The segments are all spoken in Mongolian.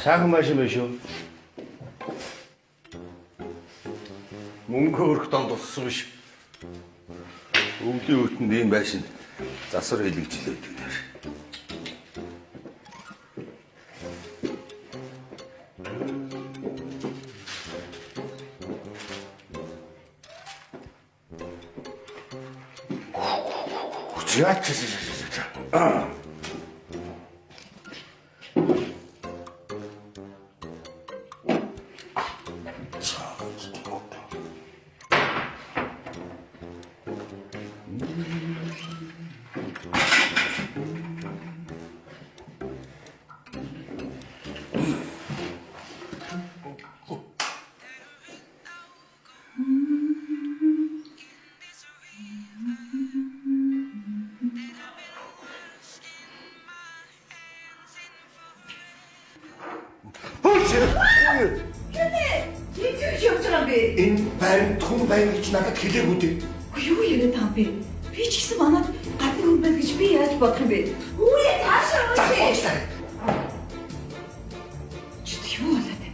Сайхан машин байна шүү. Мөнгө өрх донд туссан биш. Өвлийн өтөнд ийм байшин засвар хэлэгжилээд байна. Энэ баримт хүн байна гэж надад хэлээгүй дээ. Юу яриад байгаа юм бэ? Би ч гэсэн манад гадны хүн байна гэж би яаж бодох юм бэ? Үгүй цаашаа Заахгүй. Чи юу болоод байна?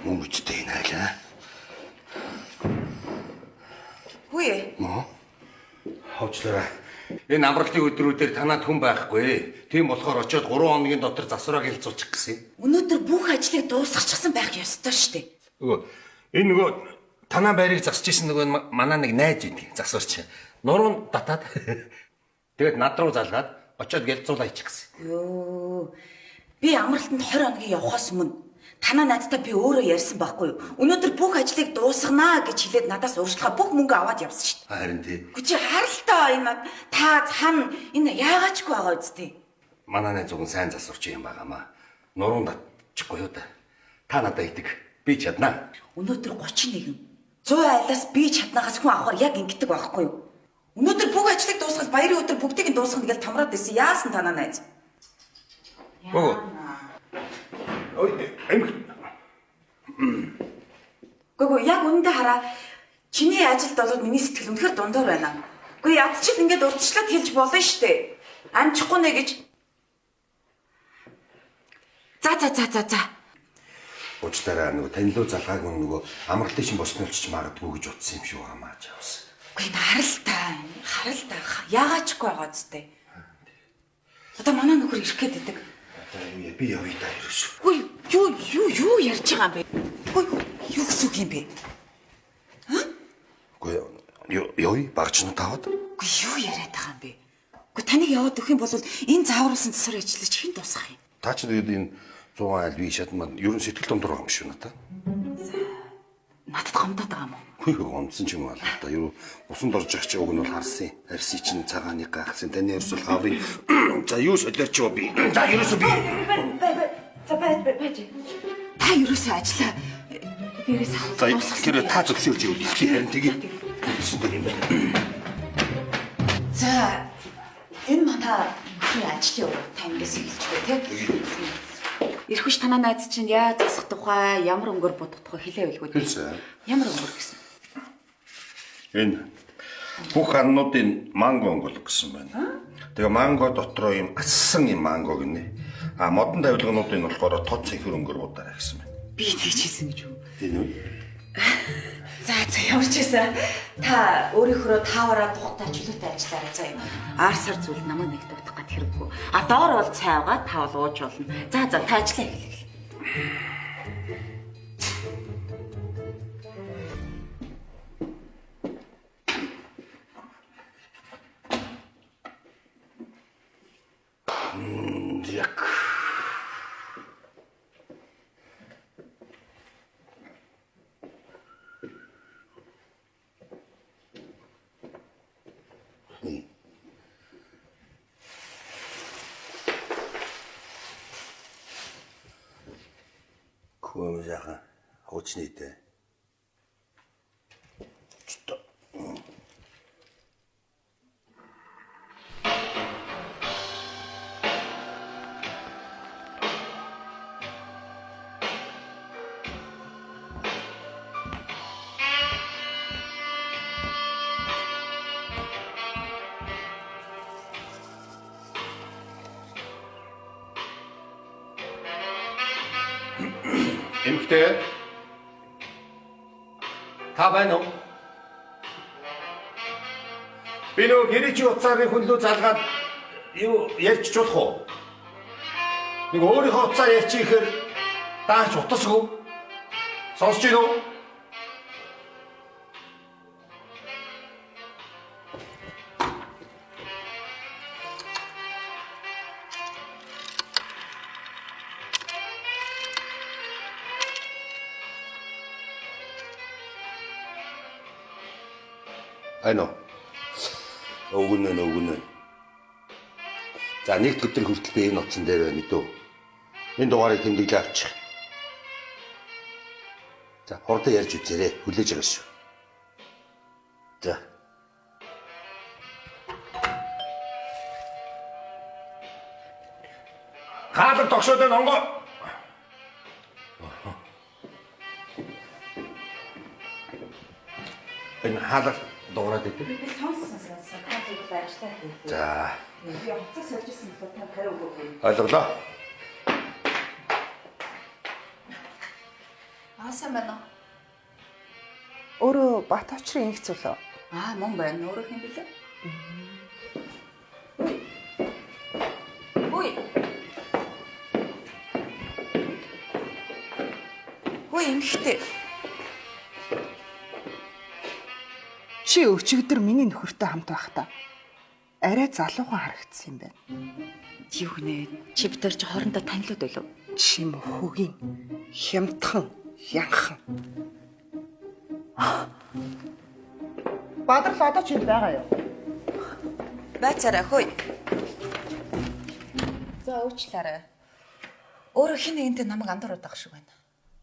Мөн үстэй найлаа. Үгүй. Хоочлаарай. Энэ амралтын өдрүүдээр танаад хүн байхгүй. Тийм болохоор очиод 3 хоногийн дотор засвараа хэлцүүлчих гэсэн. Өнөөдөр бүх ажлыг дуусгачихсан байх ёстой шүү дээ. Энэ нөгөө танаа байрыг засч исэн нөгөө манай нэг найз идэв засварч. Нуруунд татаад тэгээд над руу залгаад очиод гэлцүүлээч гэсэн. Йоо. Би амралтанд 20 хоногийн явахаас өмнө танаа найзтай би өөрөө ярьсан байхгүй юу? Өнөөдөр бүх ажлыг дуусгана гэж хэлээд надаас урьдчилгаа бүх мөнгө аваад явсан шүү дээ. Харин тий. Гүчи харалтаа энэ та цаана энэ яагаачгүй байгаа үстэй. Манай найз уг сайн засварч юм байгаамаа. Нуруунд татчихгүй юу да. Та надад идэг. Би чаднаа. Өнөөдөр 31. 100 айлаас би чаднаагаас хүн авахар яг ингэдэг байхгүй юу? Өнөөдөр бүх ажлыг дуусгал баярын өдөр бүгдийг нь дуусгана гэж тамраад байсан. Яасан танаа найз? Гүг яг үүндээ хараа. Чиний ажилд болоод миний сэтгэл үнэхээр дундуур байна. Гүг ядчил ингээд урдчлаад хэлж болно штэ. Амжихгүй нэ гэж. За. Уучлаарай нөгөө танилуу залгааг нөгөө амралтын шин боснолч магадгүй гэж утсан юм шүү хамаач авсан. Гүг харалтаа. Яагаачгүй байгаа зү. Одоо манай нөхөр ирэх гээд идэг. Би явъя та ерөөсөө. Гүг юу ярьж байгаа юм бэ? Гүг юу гэсэн юм бэ? Явъя багчнууд таваад. Гүг юу яриад байгаа юм бэ? Гүг таныг яваад өгөх юм бол энэ заавруулсан засвар ажиллаж хэн дуусгах юм? Та ч тэгээд энэ 100 айл би шатмаа ерөн сэтгэл дундуур байгаа юм шүү надаа. Надад гомдоод байгаа юм уу? Хүй гомдсон ч юм аа та юу усанд орж байгаа чи уг нь бол харсан. Арси чинь цагааны гахсан таны ерөөсөл хаврын за юу солиорч юу би. За ерөөсөө би. Байж. Та ерөөсөө ажиллаа. Бэрээс За тэр та зөвлөж юу хэлэх харин тэгээ. За энэ манай хүний ажлын өдөр та ингээс хэлчихвэ тий. Ирэх биш танаа найз чинь яаж засах тухай, ямар өнгөөр будах тухай хэлээ байлгүй. Хэлсэн. Ямар өнгөр гэсэн? Энэ бүх ханнуудын манго өнгөл гэсэн байна. Тэгээ манго дотроо юм ассан юм манго гинэ. А модон тавилгануудын болохоор тод цэнхэр өнгөр будаарай гэсэн байна. Би тэгж хэлсэн гэж үү? Тийм үү? За ямар ч байсан та өөрийнхөө таавараа тухтай чөлөөтэй ажиллаарай заа юм. Арсар зүйл намайг нэг дутах гад хэрэггүй. А доор бол цайгаа та бол ууж болно. За та ажиллаа эхлэе. Яг. Көөм яхан хуучныйтэй. Эмхтэй. Та байна уу? Би нөгөө гэрээчи уцааны хүнлүү залгаад юу ярьж чадах уу? Нэг өөрийнхөө уцаа ярьчихээр даач утасгүй. Сонсож байна уу? Айно. Өгнө. За нэг өдөр хүртэл би энэ утсан дээр байна мэдөө. Энэ дугаарыг тэмдэглээ авчих. За хурдан ярьж үзээрэй. Хүлээж байгаа шүү. За. Хаалт тогшоод энэ онгоо. Энэ хаалт дуурайд идэв. Би сонссон. Та зөвхөн ажиллаа хийх. За. Би онцгой сольжсэн бол та хариу өгөөгүй. Ойлголоо. Сайн байна уу? Өөрөө Бат очрын их зүйл. Мөн байна. Өөрөө хэм бэлээ? Үй. Үй эмхтэй. Чи өчигдөр миний нөхөртэй хамт байхдаа арай залуухан харагдсан юм байна. Юу гэнэ? Чи бид нар ч хоорондоо танилуд байлуу? Чи мөхөгийн хямдхан, янхан. Бадрал одоо ч энд байгаа юу? Байцаарай хөөе. За уучлаарай. Өөрөө хин нэгэнтэй намайг андуураад байгаа шиг байна.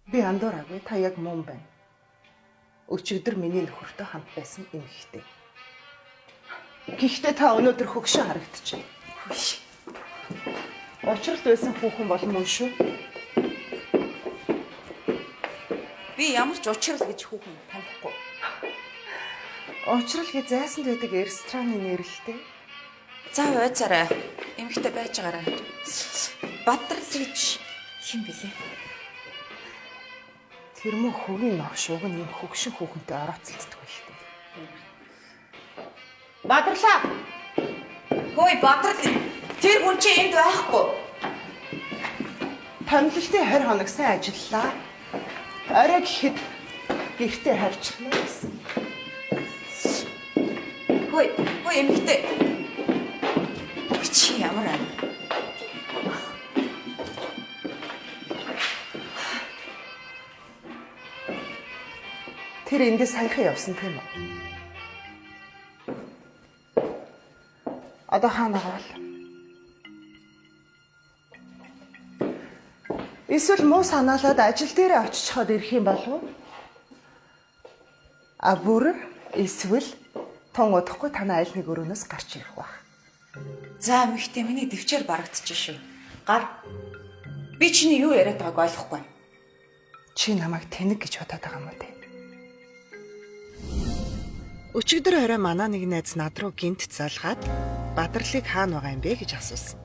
Би андуураагүй, та яг мөн байна. Өчигдөр миний нөхөртэй хамт байсан эмэгтэй. Гэхдээ та өнөөдөр хөгшин харагдчихэ. Хөөш. Учралд байсан хүүхэн бол мөн шүү. Би ямар ч учрал гэж хүүхэн танихгүй. Учрал гэж зайсанд байдаг рестораны нэрэлтэй. За байцаарай. Эмэгтэй байж байгаарай. Бадрал гэж хин бэлээ? Тэр мөн хөгийн новшууг нь юм хөгшин хүүхэнтэй орооцолцдог байлтай. Бадралаа. Хөөе Бадрал. Тэр хүн чи энд байхгүй. Томилолтын 20 хоног сайн ажиллалаа. Орой гэхэд гэртээ харьчихна гэсэн. Хөөе эмэгтэй. Чи ямар аа? Тэр эндээ саяхан явсан тийм үү? Одоо хаана байгаа вэ? Эсвэл муу санаалаад ажил дээрээ очиход ирэх юм болов уу? А бүр эсвэл тун удахгүй танаа аль нэг өрөөнөөс гарч ирэх баг. За эмэгтэй миний дэвчээр барагдчих шүү. Гар. Би чиний юу яриад байгааг ойлгохгүй. Чи намайг тэнэг гэж бодоод байгаа юм уу те? Өчигдөр орой манаа нэг найз над руу гинт залгаад Бадарлыг хаана байгаа юм бэ гэж асуусан.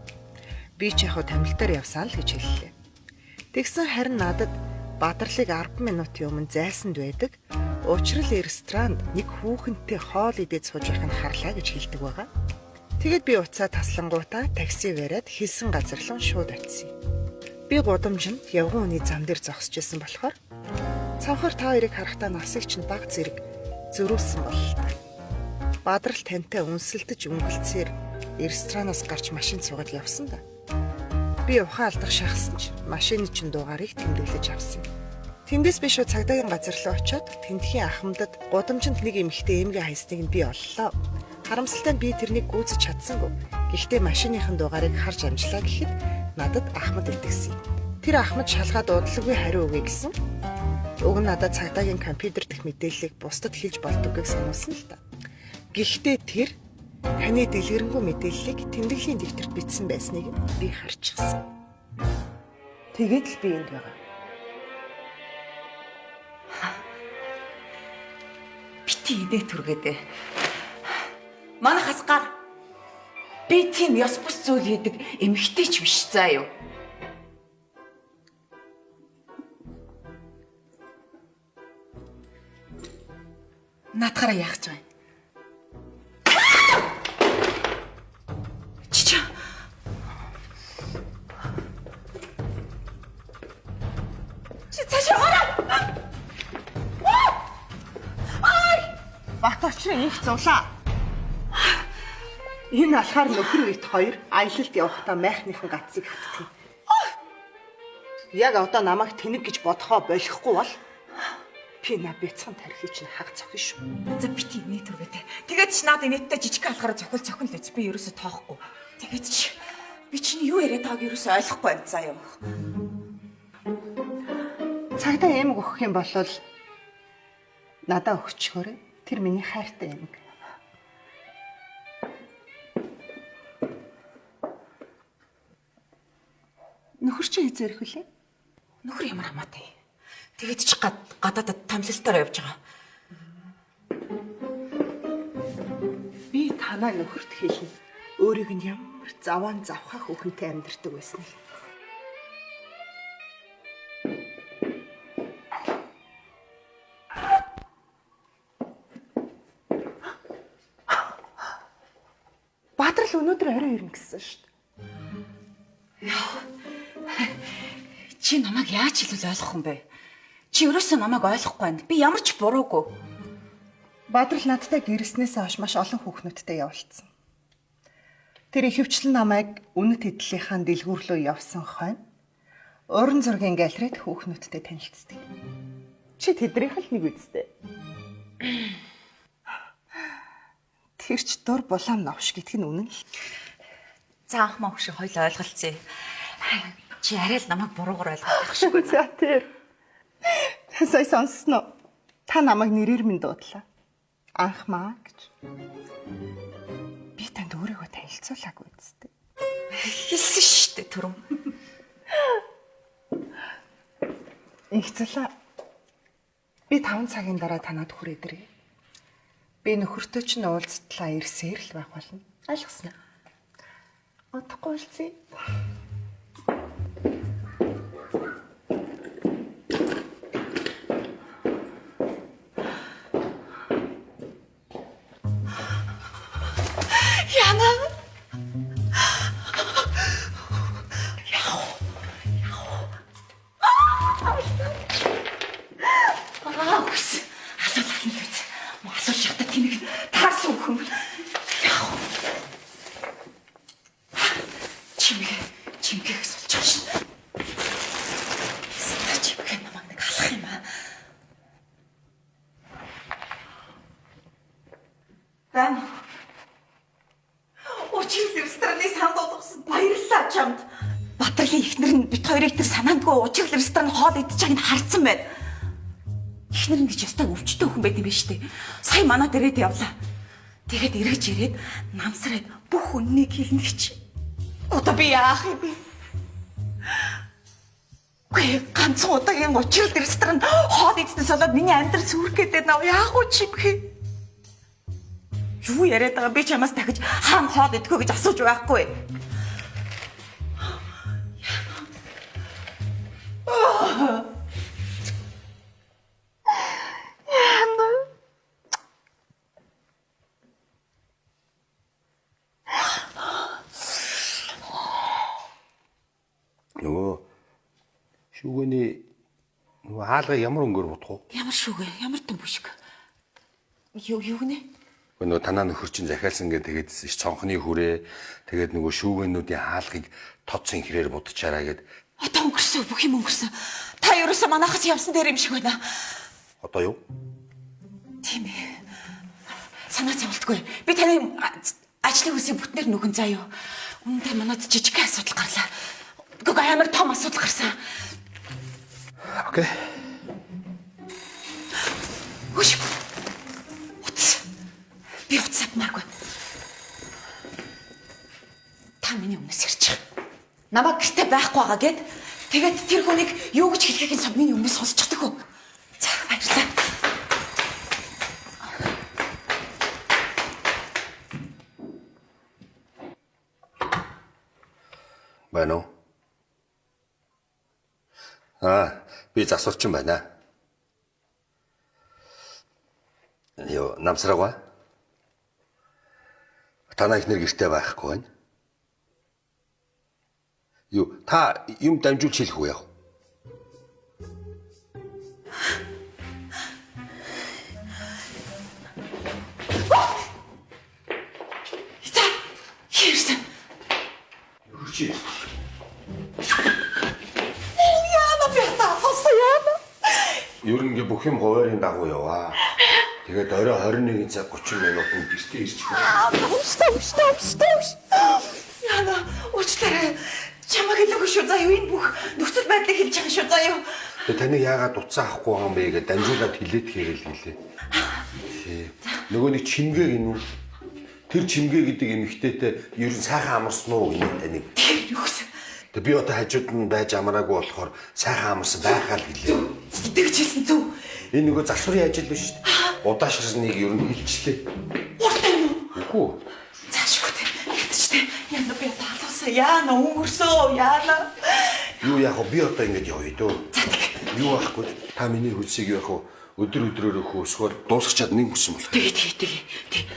Би ч яг тамилтаар явсан л гэж хэллээ. Тэгсэн харин надад Бадарлыг 10 минутын өмнө зайсанд байдаг уучрал ресторанд нэг хүүхэнтэй хоол идэж сууж байхыг харлаа гэж хэлдэг байгаа. Тэгэд би уцаа таслангуудаа такси бариад хэлсэн газар руу шууд очив. Би гудамжинд явган хүний зам дээр зогсож исэн болохоор цанхаар та хоёрыг харахтаа насыг чинь баг зэрэг зөрүүлсэн боллоо. Бадрал тантай үнсэлдэж өнгөлцөөр ресторанаас гарч машинд суугаад явсан да. Би ухаан алдах шахсан ч машины чинь дугаарыг тэмдэглэж авсан. Тэндээс би шууд цагдаагийн газар руу очиод тентхийн ахмадад гудамжинд нэг эмэгтэй эмгээ хайсныг нь би оллоо. Харамсалтай нь би тэрнийг гүйцэж чадсангүй. Гэхдээ машиныхын дугаарыг харж амжлаа гэхэд надад ахмад итгэсэн. Тэр ахмад шалгаад удалгүй хариу өгье гэсэн. Уг нь надад цагдаагийн компьютер дэх мэдээллийг бусдад хэлж болдоггүйг сануулсан л та. Гэхдээ тэр таны дэлгэрэнгүй мэдээллийг тэмдэглэлийн дэвтэрт бичсэн байсныг би харчихсан. Тэгээд л би энд байгаа. Бити идэ түргээдэ. Манай хасгаар би тийм ёс бус зүйл хийдэг эмэгтэй ч биш заа юу. Наадхаараа яах гэж байна? Чича. Чи цаашаа гараа. Бат очрын их зулаа. Энэ алхаар нөхөр үйт хоёр аялалд явахдаа майхныхан гацыг хатдаг. Яг одоо намайг тэнэг гэж бодохоо болохгүй бол би на бяцхан тархи чинь хаг цохин шүү. За бити нэг түргээдэ. Тэгээд ч наад инээдтэй жижиг алхаараа цохил л үз. Би ерөөсө тоохгүй. Тэгээд ч би чинь юу яриад байгааг ерөөсө ойлгохгүй байна заа юу. Цагдаа эмэг өгөх юм бол надаа өгчгөөрэй. Тэр миний хайртай эмэг. Нөхөр чи хизээрх үлээ? Нөхөр ямар хамаатай. Тэгээд ч гадаадад тамлалтаар явж байгаа. Би танаа нөхөрт хэлнэ. Өөрийг нь ямар заваан завхаа хүүхэнтэй амьдэрдэг байсан юм. Бадрал өнөөдөр орой ирнэ гэсэн шүү дээ. Чи намайг яаж хэлвэл ойлгох юм бэ? Чи ерөөсөө намайг ойлгохгүй байна. Би ямар ч буруугүй. Бадрал надтай гэрснээс хойш маш олон хүүхнүүдтэй явуулсан. Тэр ихэвчлэн намайг үнэт хэдлийнхаа дэлгүүр рүү явсан хойно уран зургийн галерейд хүүхнүүдтэй танилцдаг. Чи тэднийх л нэг үстэй. Тэр ч дур булаам новш гэдг нь үнэн л. За анх мах шиг хоёул ойлголцъя. Чи арай л намайг буруугаар ойлгох шиг. За тэр. Сая сонсноо. Та намайг нэрээр минь дуудлаа. Анх маа гэж. Би танд өөрийгөө танилцуулаагүй үстэй. Хэлсэн шүү дээ түрүүн. Игцлаа. Би 5 цагийн дараа танад хүрээд ирье. Би нөхөртөө ч уулзтлаа ирсээр л байх болно. Ойлгосноо. Удахгүй уулзъя. Яна. Чимгээх сулж байгаа шин. Чимгээ намайг нэг алах юм аа. Бан. Очил рестораны санд болгосон баярлалаа чамд. Батралын ихнэр нь бит хоёрыг тэр санаандгүй учрал ресторан хоол идэж байгааг нь харсан байна. Ихнэр нь гэж ястай өвчтөе хүн байт юм байна штэ. Сая манаа дээрээ явлаа. Тэгээд эргэж ирээд намсраад бүх үннийг хэлнэ гэж. Одоо би яах юм бэ? Гүй ганцхан удаагийн учрал ресторан хоод идснээс болоод миний амьдрал сүрэх гэдэг нав яах вэ чи бэх. Юу яриад байгаа би чамаас дахиж хаан хоод идэхөө гэж асууж байхгүй. Нөгөө шүүгэний нөгөө хаалга ямар өнгөөр бодох уу? Ямар шүүгээ? Ямар дэмбүшг? Юу гэнэ? Нөгөө танаа нөхөр чинь захиалсан гэдэг тэгээдсэн ш цонхны хүрээ тэгээд нөгөө шүүгэнүүдийн хаалгыг тоцсон хэрээр будчаараа гэд. Одоо өнгөрсөн бүх юм өнгөрсөн. Та ерөөсөө манайхаас явсан дээр юм шиг байна. Одоо юу? Тийм ээ. Санаа зовлтгүй. Би таны ажлын үсийг бүтнээр нүгэн заяа. Үүндээ манайд жижиг асуудал гарлаа. Гүг амар том асуудал гарсан. Окей. Үш. Утас. Би утас авмааргүй. Та миний өмнөөс ирчих. Намайг гэртээ байхгүй байгаа гэд тэгээд тэр хүнийг юу гэж хэлхийг нь миний өмнөөс сонсчихдаг уу? За баярлалаа. Байна уу? Би засварчин байна. Юу, намсраагаа? Танаа ихнэр гэртээ байхгүй байна. Юу, та юм дамжуулж хэлэх үү яах? За, хийрсэн. Хурчи. Ер нь ингээ бүх юм хуваарийн дагуу яваа. Тэгээд орой 21 цаг 30 минутанд гэртээ ирчих. Яна, уучлаарай. Чамаг илүү шүү заяа. Энэ бүх нөхцөл байдлыг хэлж байгаа шүү заяа. Тэгээд таныг яагаад утсаа авахгүй байгаа юм бэ гэдээ дамжуулаад хэлээд хэрэл гэлээ. Нөгөө нэг чимгээ гинүү. Тэр чимгээ гэдэг эмэгтэйтэй ер нь сайхан амарсан уу гинэ таныг. Тэр юусэн? Тэгээд би одоо хажууд нь байж амраагүй болохоор сайхан амарсан байхаа л гэлээ. Тэгж хэлсэн зүг. Энэ нөгөө засварын ажил биш шүү дээ. Удаашрсныг ер нь хэлчихлээ. Уртай юу? Үгүй. Цаашгүй те. Ятчтэй. Яна би таалсан. Яна өнгөрсөө. Яна. Юу яах вэ? Би одоо ингэж явъя дөө. Юу ахгүй. Та миний хөлсийг яах вэ? Өдөр хөөсгөр дуусчихад нэг хүссэн болох. Тэг.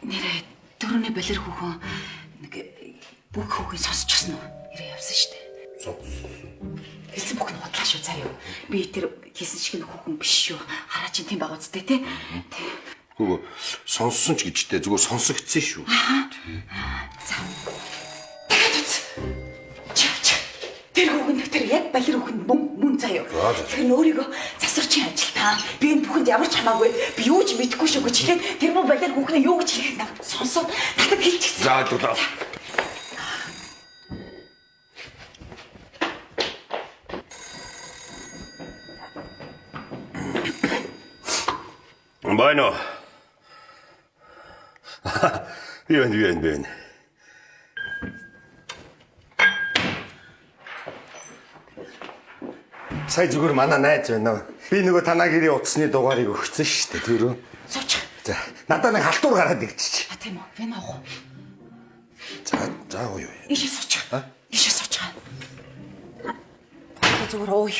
Нэрээ дөрөвний балер хүүхэн нэг бүх хүүхийг сонсчихсон уу? Ирээ явсан шүү дээ. Хэлсэн бүх нь бодлоо шүү заяа. Би тэр хийсэн шиг нэг хүүхэн биш шүү. Хараа чинь тийм байгаа үстэй тий. Үгүй сонссон ч гэжтэй зүгээр сонсогдсон шүү. За. Тэр хүүхэн тэр яг балер хүүхэн мөн заяа. Тэр өөрийгөө засварчин ажилтаа. Би энэ бүхэнд ямар ч хамаагүй. Би юу ч мэдэхгүй шүү гэж хэлээд тэр мөн балер хүүхнээ юу гэж хэлэхэд надад сонсоод надад хэлчихсэн. За дулаа. Bueno. Bien. Сая зүгээр манай найз байна. Би нөгөө танаа гэрийн утасны дугаарыг өгсөн шүү дээ түрүү. Сууч. За, надад нэг халтур гараад ирчих. Тийм үү? Вэн авах уу? За юу. Ийшээ сууч. Ийшээ сууч. Зүгээр ой.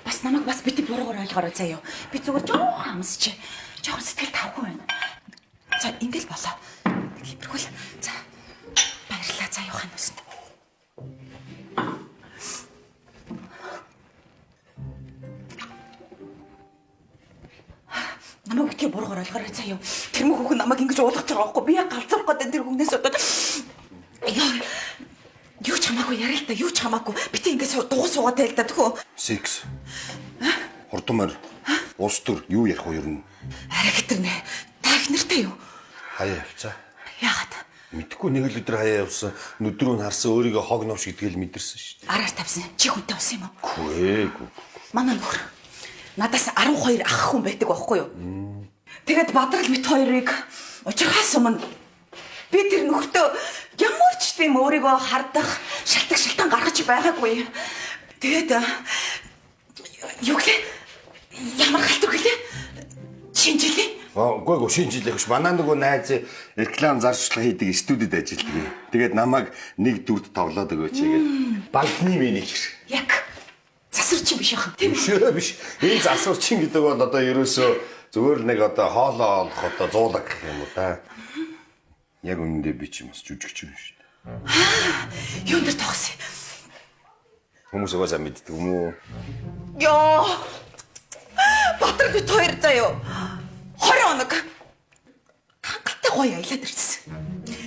Бас намайг бас бити буруугаар ойлгоорой заяа. Би зүгээр жоохон амсч. Жоохон сэтгэл тавгүй байна. За, ингээл болоо. Хипэрхүүл. За. Баярлалаа заяа хаан үст. Намайг бити буруугаар ойлгоорой заяа. Тэр мөх хүн намайг ингэж уулгаж байгаа байхгүй. Би яг галзуурах гэдэг тэр хүнээс одоо юу ч хамаагүй яриа л та, юу ч хамаагүй. Бити ингэж дуу суугаад тайл та төхөө. Секс. Хурдмаар. Ус төр юу ярих вэ ер нь? Арай хэтэрнэ. Та их нэртэй юу? Хаяа явцаа. Яагаад? Мэдхгүй нэг л өдөр хаяа явсан. Нүдрүү нь харсан өөрийгөө хог новш гэдгээл мэдэрсэн шүү дээ. Араар тавьсан. Чи хүнтэй ус юм уу? Гүй. Манай нөхөр. Надаас 12 ах хүн байдаг байхгүй юу? Тэгээд Бадрал бит хоёрыг учрахаас өмнө би тэр нөхөртөө ямар ч тийм өөрийгөө хардах, шалтгаан гаргаж байгаагүй. Тэгээд юу гэлээ? Ямар халтур гэлээ? Шинжилээ. Үгүй шинжилээ гэж манай нөгөө найз реклам зарчлага хийдэг студид ажилладаг. Тэгээд намайг нэг дүрт тоглоод өгөөч гээд банкны менежер. Яг засварчин биш яах юм. Биш. Энэ засварчин гэдэг бол одоо ерөөсөө зүгээр нэг одоо хоолоо олох одоо зуулаг гэх юм уу та. Яг үнэндээ би ч юм бас жүжигч юм шүү дээ. Юунд дэр тогс. Хүмүүс угаасаа мэддэг юм уу? Ёо. Батар бит хоёр заяо. 20 хоног. Хангалттай гоё аялаад ирсэн.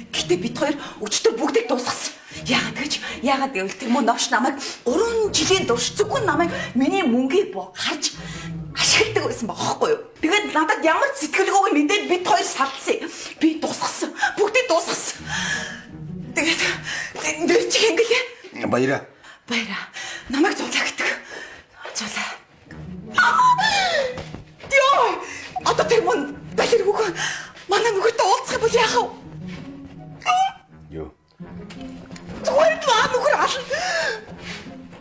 Гэтэ бит хоёр өчтөр бүгдийг дуусгасан. Яагаад гэвэл тэр мөн новш намайг 3 жилийн турш зөвхөн намайг миний мөнгийг харж ашигладаг байсан бохоггүй юу. Тэгээд надад ямар сэтгэлгүйг мэдээд бит хоёр салцсан. Би дуусгасан. Бүгдийг дуусгасан. Тэгээд нэр чи ингэлээ. Баяраа. Намайг зулаа гэдэг. Зулаа. Ёо! Одоо тэр мөн балер хүүхэн манай нүгэртэй уулзах юм бол яах вэ? Юу? Зүгээр л маа нүгэр аль.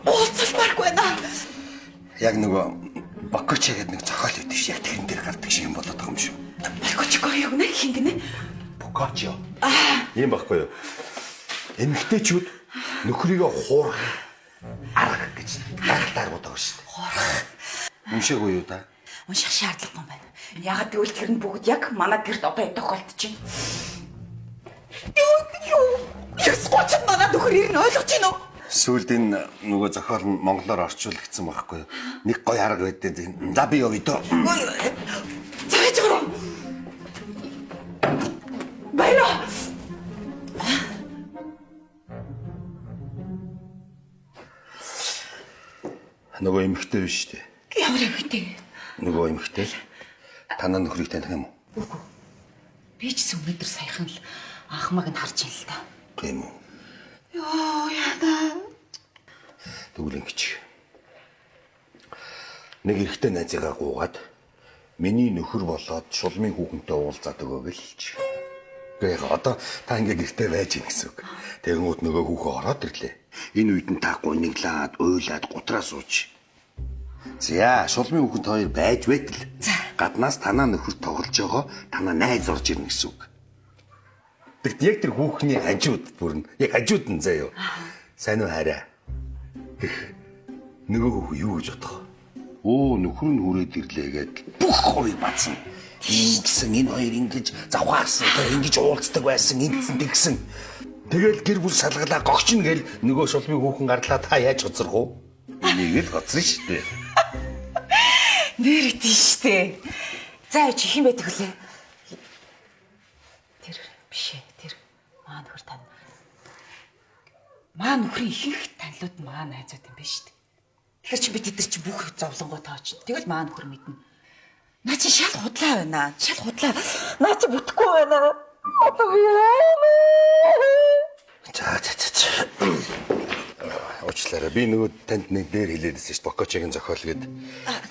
Уулзалмааргүй байна. Яг нөгөө Бокочи гэдэг нэг зохиол өгдөг ш. Яг тэрэн дээр гардаг шиг юм болоод байгаа юм шүү. Бокочи юу нэ хингэнэ? Бокочи. Ийм байхгүй юу? Эмэгтэйчүүд нөхрийгөө хуурах арга гэж аргалаар бодог шүү дээ. Хуурах. Уншаагүй юу та? Унших шаардлагагүй юм байна. Ягаад гэвэл тэр нь бүгд яг манай гэрт одоо тохиолдож байна. Юу? Ясгооч манай нөхөр ирнэ ойлгож байна уу? Сүүлд энэ нөгөө зохиол нь монголоор орчуулагдсан байхгүй юу? Нэг гоё арга байдаг. За би явъя дөө. Цааш гараа. Баяра. Нөгөө эмэгтэй биш үү? Ямар эмэгтэй? Нөгөө эмэгтэй. Танаа нөхрийг таних юм уу? Үгүй. Би ч өнөөдөр саяхан л анхмаг нь харж ин л та. Тийм үү? Йоо яна. Тэгвэл ингэж. Нэг эрэгтэй найзыгаа гуугаад миний нөхөр болоод шулмын хүүхэнтэй уулзаад өгөө гэлж. Гэхдээ одоо та ингээ гэртээ байж гин гэсэн үг. Тэгэнгүүт нөгөө хүүхөө ороод ирлээ. Энэ үед нь та гуниглаад, уйлаад гутраа сууж. За, шулмын хүүхэнд хоёр байж байтал. Гаднаас танаа нөхөр тоглож байгаа, танаа найз орж ирнэ гэсэн үг. Тэгэд яг тэр хүүхний хажууд бүрн, яг хажууд нь заяа. Сайн уу хараа. Нөгөө хүүх юу гэж бодох вэ? Оо, нөхөр нь хүрээд ирлээ гээд бүх хоёрыг бацсан. Тэгсэн энэ хоёр ингэж завхаарсан, ингэж уулздаг байсан, ингэсэн тэгсэн. Тэгэл гэр бүл салгалаа гогчно гээл нөгөө шулмын хүүхэн гарлаа та яаж гоцрох уу? Энийг л гоцрно шүү дээ. Нэр идэв штэ. За чи хин байдаг вүлээ? Тэр биш ээ. Тэр маа нөхөр тань. Маа нөхрийн ихэнх танилуд маа найзууд юм биш штэ. Тэгэхээр чи бид эдэр чи бүх зовлонгоо тооч. Тэгэл маа нөхөр мэднэ. Наа чи шал худлаа байна. Шал худлаа. Наа чи бүтэхгүй байна. Одоо би За. Уучлаарай. Би нөгөө танд нэг дээр хэлээдсэн шүү дээ. Бокочигийн зохиол гэдэг.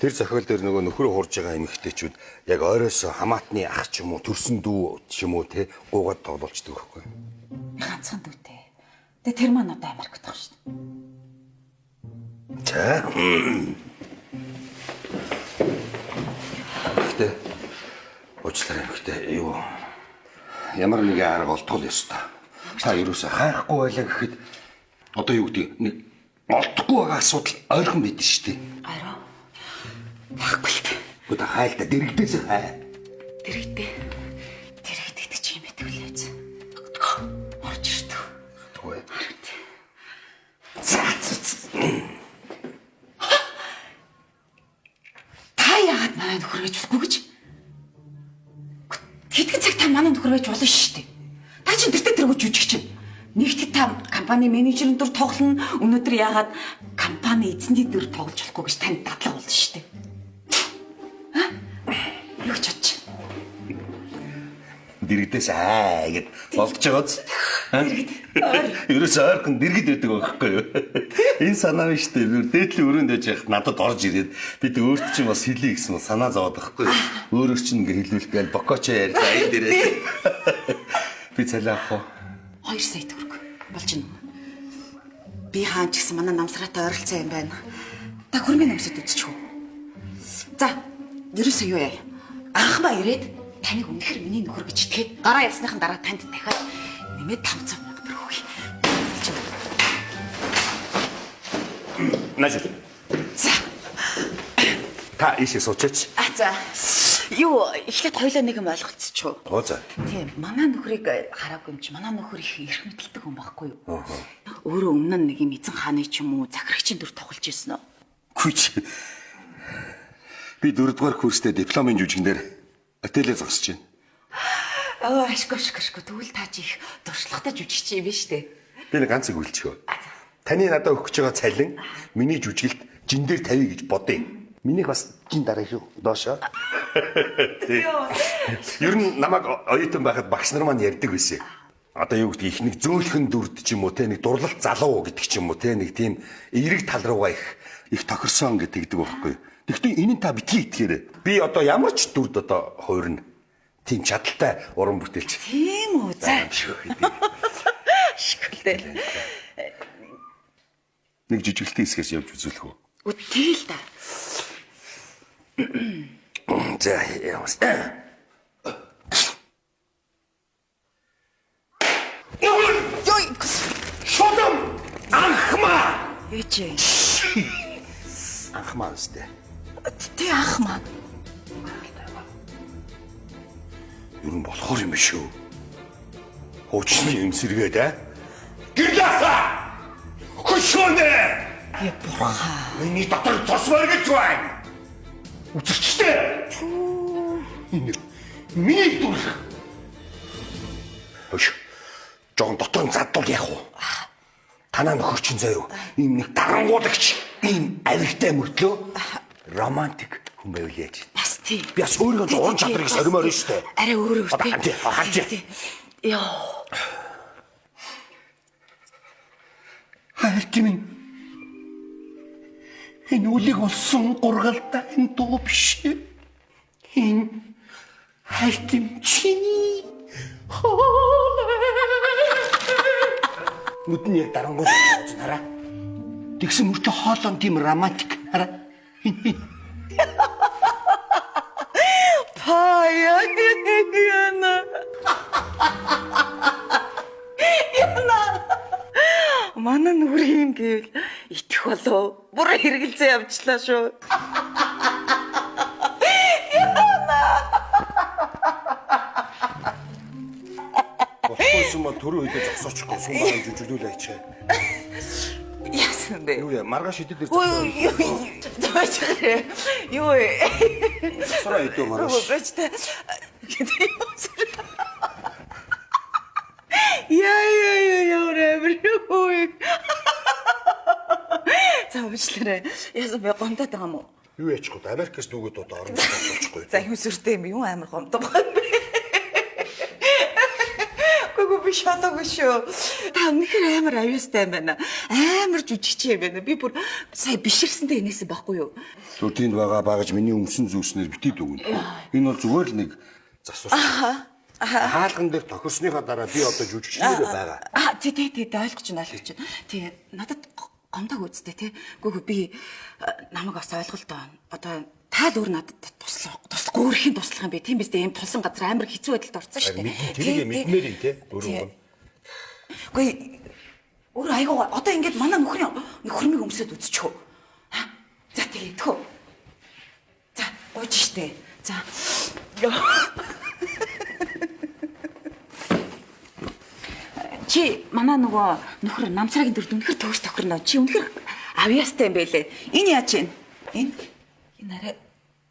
Тэр зохиол дээр нөгөө нөхрөө хурж байгаа эмэгтэйчүүд яг ойроосоо хамаатны ах ч юм уу, төрсөн дүү ч юм уу те гуугаад тоглолцдог байхгүй. ганцхан дүүтэй. Тэгээ тэр маань одоо Америкт байгаа шүү дээ. За. Гэтэ уучлаарай эмэгтэй. Юу? Ямар нэг арга олдгол ёстой. Та юусаа хайхгүй байлаа гэхэд одоо юу гэдэг нэг олдохгүй байгаа асуудал ойрхон байдаг шүү дээ. Араа. Баггүй л дээ. Гүт хайлта дэрэгдээс хай. Дэрэгдэх чи юм байдаг лээз. Орж ирдэг. Тэгвэл. Та яагаад манай нөхөр гэж болохгүй гэж? Хэдхэн цаг та манай нөхөр гэж болно шүү дээ. Та чинь тэртээ тэргүү жүжигч чинь. Нэгт та компани менежерийн дүр тоглоно. Өнөөдөр яагаад компани эзний дүр тоглож болохгүй гэж танд дадлага болно шүү дээ. Юу ч бодож. Дэрэгдээс хай гэд болдож байгааз. Ерөөсөө ойрхон дэргэд байдаг байхгүй юу? Энэ санаа биш үү? Дээдлийн өрөөнд байж яхад надад орж ирээд бид өөрт чинь бас хэлье гэсэн санаа зовоод байхгүй юу? Өөрөөр чинь ингээ хэлүүлэх гээл бокочо ярьлаа энэ дээрээ. Би цалиах уу? 2 сая төгрөг болж байна. Би хаан ч гэсэн манай намсраатай ойролцоо юм байна. Та хөрмийн өмсөд үзчихв. За, ерөөсөө юу яа? Анхмаа ирээд таныг үнэхэр миний нөхөр гэж итгээд гараа явсныхан дараа танд дахиад нэмээд 500 мянга төгрөг өгье. Нажил. За. Та ийшээ суучаач. За. Юу, эхлээд хоёлаа нэг юм ойлголцчихв. Оо за. Тийм, манай нөхрийг хараагүй юм чи манай нөхөр их эрх мэдэлдэг хүн байхгүй юу? Өөрөө өмнө нь нэг юм эзэн хааны ч юм уу захирагчийн дүр тоглож ирсэн үү? Хүч. Би 4-р курстэй дипломын жүжигнэр отелээ зогсож байна. Ашгүй. Тэгвэл та чи их дуршлагатай жүжигч юм биш үү? Би нэг ганц үг хэлчихв. Таны надад өгөх гэж байгаа цалин миний жүжиглэлд жин дээр тавья гэж бодъё. Минийх бас жин дараа шүү. Доошоо. Ер нь намайг оюутан байхад багш нар маань ярьдаг байсан. Одоо юу гэдэг их нэг зөөлхөн дүрд ч юм уу те нэг дурлалт залуу гэдэг ч юм уу те нэг тийм эерэг тал руугаа их тохирсон гэдэг байхгүй. Тэгэхдээ энэ нь та битгий итгээрэй. Би одоо ямар ч дүрд одоо хуурна. Тийм чадaltaй уран бүтээлч. Тийм үү. За. Шүлтэй. Нэг жижиглэлтийн хэсгээс явж үзүүлэх үү? Үгүй л да. За яваас. Ёй. Шодом анхмаа. Ээжээ. Анхмаа үстэй. Тэ ах маа. Ер нь болохоор юм шүү. Хуучны эмсэргээд аа. Гэрлээсаа. Хөшөөнэ. Я бурхан. Миний дотор тосмор гэж байна. Үзэгчтэй. Миний дүр. Хөш. Жон дотор нь задвал яах вэ? Танаа нөхөр чинь заяа. Ийм нэг дарангуулагч, ийм авигтай мөртлөө романтик хүн байв яаж. Бас тий. Би бас өөрийнхөө уран чадрыг соримоор нь штэ. Арай өөр тий. Хаач. Яа. Хайтимин. Энэ үлэг болсон гургалтай энэ дуу биш. Энэ хайтим чиний. Нүдний дарангуй хараа. Тэгсэн мөртөө хоолон тийм романтик хараа. Пая яна. Манай нүр юм гэвэл итгэх болов. Бүр хэрэгэлзээ явчлаа шүү. Болохгүй юм төрөө үедээ зогсоочихгүй сумбаан жүжиглүүлээ ачаа. Яасан бэ? Юу яа маргааш идэл дээр Төвчгөө. Юу ээ? сараа идөө маргааш. Бэжтэй. Яа рэврүү. Завчлаарэ. Яасан бэ гомдоод байгаа юм уу? Юу яачихгүй Америкээс дүүгээд одоо орон болчихгүй. За юу сүртэй юм юу амар гомдоо байна бэ? Гүг би шатаагүй шүү. Та үнэхээр амар аюустай юм байна. Амар жүжигч юм байна. Би бүр сая биширсэнтэй инээсэн байхгүй юу? Түр тийнд байгаа багаж миний өмсөн зүйлснээр битий дүгнэ. Энэ бол зүгээр л нэг засвар. Хаалган дээр тохирсныхаа дараа би одоо жүжигчнэрээ байгаа. Тий ойлгож байна. Тий надад гомдог үсттэй тий. Гүг би намайг бас ойлголтоо. Одоо та л өөр надад туслах гөөрхийн туслах юм бэ. Тийм биз дээ. Ийм тулсан газар амар хэцүү байдалд орсон шүү дээ. Тэрийг мэдмээр юм тий. Өөрөө. Үгүй өөр айгуу одоо ингэж манай нөхрийн хөрмийг өмсөд үзчихв. За тэгээ тхөө. За гойж штэ. За. Чи манай нөгөө нөхөр намсрагийн дүрд үнэхэр төгс тохирно. Чи үнэхэр авьяастай юм байлээ. Энэ яаж вэ? Энэ арай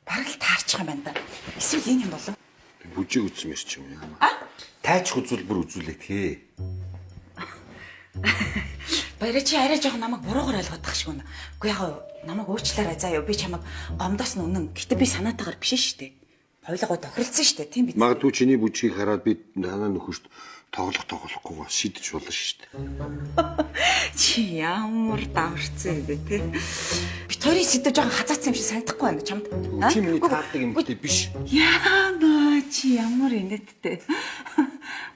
бараг л таарчих юм байна да. Эсвэл энэ юм болов? Бүжиг үзсэн юм шиг юм. Тайчих үзүүлбэр үзүүлээ тхээ. Баяраа чи арай жоохон намайг буруугаар ойлгоод тах шиг байна. Үгүй яг намайг уучлаарай заа ёо. Би чамайг гомдоос нь үнэн. Гэтэ би санаатаагаар биш шүү дээ. Хойлогоо тохиролцсон шүү дээ. Тийм биз? Магадгүй чиний бүжгийг хараад би танаа нөхөрт тоглохгүй шийдэж болно шүү дээ. Чи ямар даварцсан юм бэ те? Бид хоёрын сэдв жоохон хазаацсан юм шиг санагдахгүй байна чамд. Чи миний таадаг юм гэдэг биш. Яана чи ямар инээдтэй.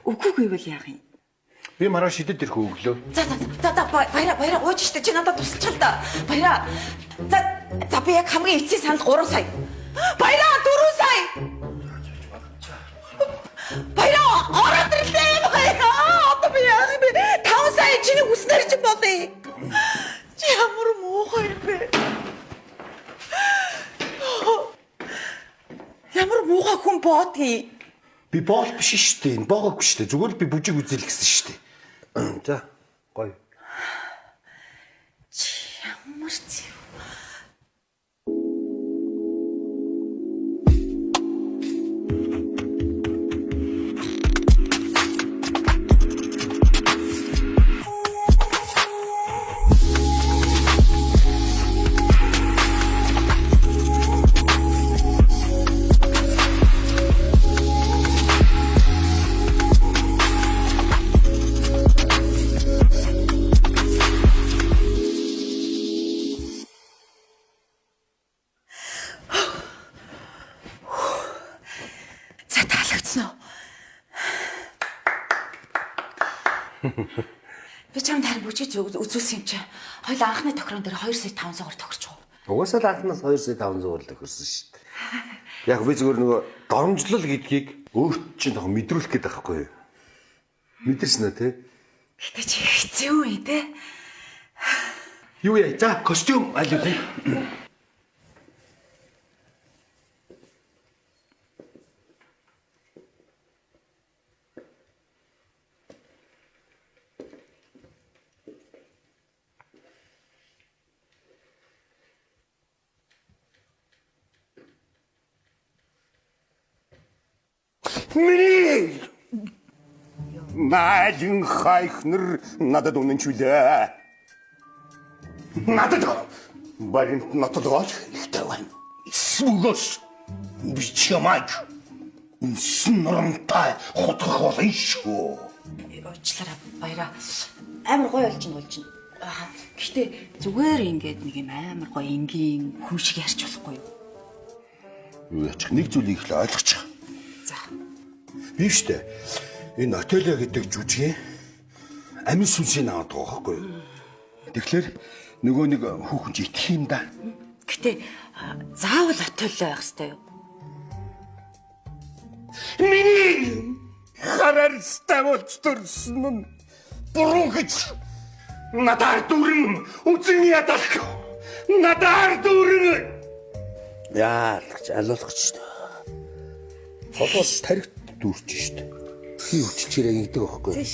Үгүй гэвэл яах юм? Би маргааш шидэд ирэх өглөө. За баяра ууж штэ чи надад тусалчаа л да. Баяра. За би яг хамгийн эцсийн санал 3 сая. Баяра 4 сая. Баяра ороод ирлээ баяра. Одоо би яах юм бэ? 5 сая чиний хүснээр чи болъё. Чи ямар муухай юм бэ? Ямар муухай хүн боодгий. Би боол биш шүү дээ. Энэ боогоогүй шүү дээ. Зүгээр л би бүжиг үзэл гэсэн шүү дээ. За, гоё. Ямар ч юм. За таалагдсан уу? Би чамд харин бүжиж үзүүлсэн юм чи. Хоёул анхны тохирон дээр 2 сая 500-аар тохирч байгаа. Угаасаа л анхнаас 2 сая 500 л төгссөн шүү дээ. Яг би зүгээр нөгөө доромжлол гэдгийг өөрт чинь тох мэдрүүлэх гээд байхгүй юу? Мэдэрсэн үү те? Гэтэ чи хэцүү үү те? Юу яа? За, костюм аль үү те? Миний Наадин хайхнэр надад үнэнчүүлээ. Надад баримт нотолгоож ихтэй байна. Сүгөөс би чамайг сүнөронтай хотгох болно шүү. Уучлаарай баяра. Амар гоё болж байна. Гэхдээ зүгээр ингээд нэг юм амар гоё энгийн хүн шиг ярьж болохгүй юу? Юу яачих нэг зүйлийг л ойлгочих. За. Би штэ энэ отеле гэдэг жүжигэн амин сүнсийг аваад байгаа байхгүй юу? Тэгэхээр нөгөө нэг хүүхэн ч итгэх юм да. Гэтэ заавал отеллоо байх хэрэгтэй юу? Миний хараарстай болж төрсөн нь буруу гэж надаар дүрэн үзэн ядах. Надаар дүрэн Яалгач алуулгач штэ. Хотоос тарихт дүүрч штэ. Би үчичээрээ ингэдэг байхгүй юу?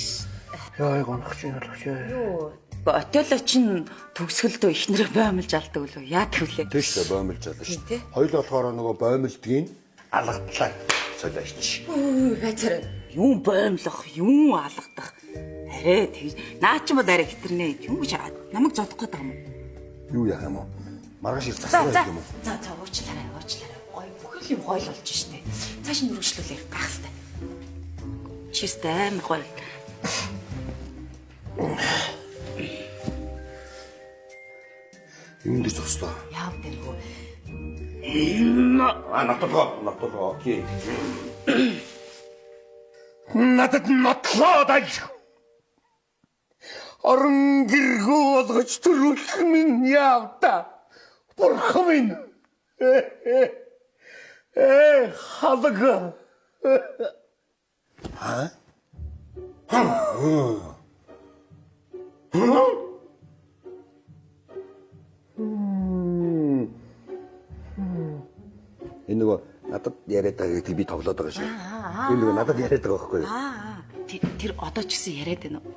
Яа гонхож ялгаач. Юу? Отелло чинь төгсгөлдөө ихнэрээ боомлж алдаг үлээ. Яадаг вүлээ? Тэшээ боомлж ална штэ. Хоёул болохоор нөгөө боомлдгийг алгадлаа солиоч. Газар юм боомлох, юм алгадах. Арай тэг. Наа ч юм уу арай хитэрнэ. Юу гэж намайг зодох гээд байгаа юм уу? Юу яах юм уу? Маргааш их засах юм уу? За уучлаарай. Ой бүхэл юм гоё болж штэ. Цааш нь үргэлжлүүлэх гахалтай. Чистэй амар гоё. Юм дэж зогслоо. Яав дэргүү. Нотолгоо. Окей. надад нотлоод аль. Орон гэргүү болгож төрүүлэх минь явта. Бурхан минь. Халага. Энэ нөгөө надад яриад байгаа гэдгийг би тоглоод байгаа шүү. Энэ нөгөө надад яриад байгаа байхгүй юу? Тэр одоо ч гэсэн яриад байна уу?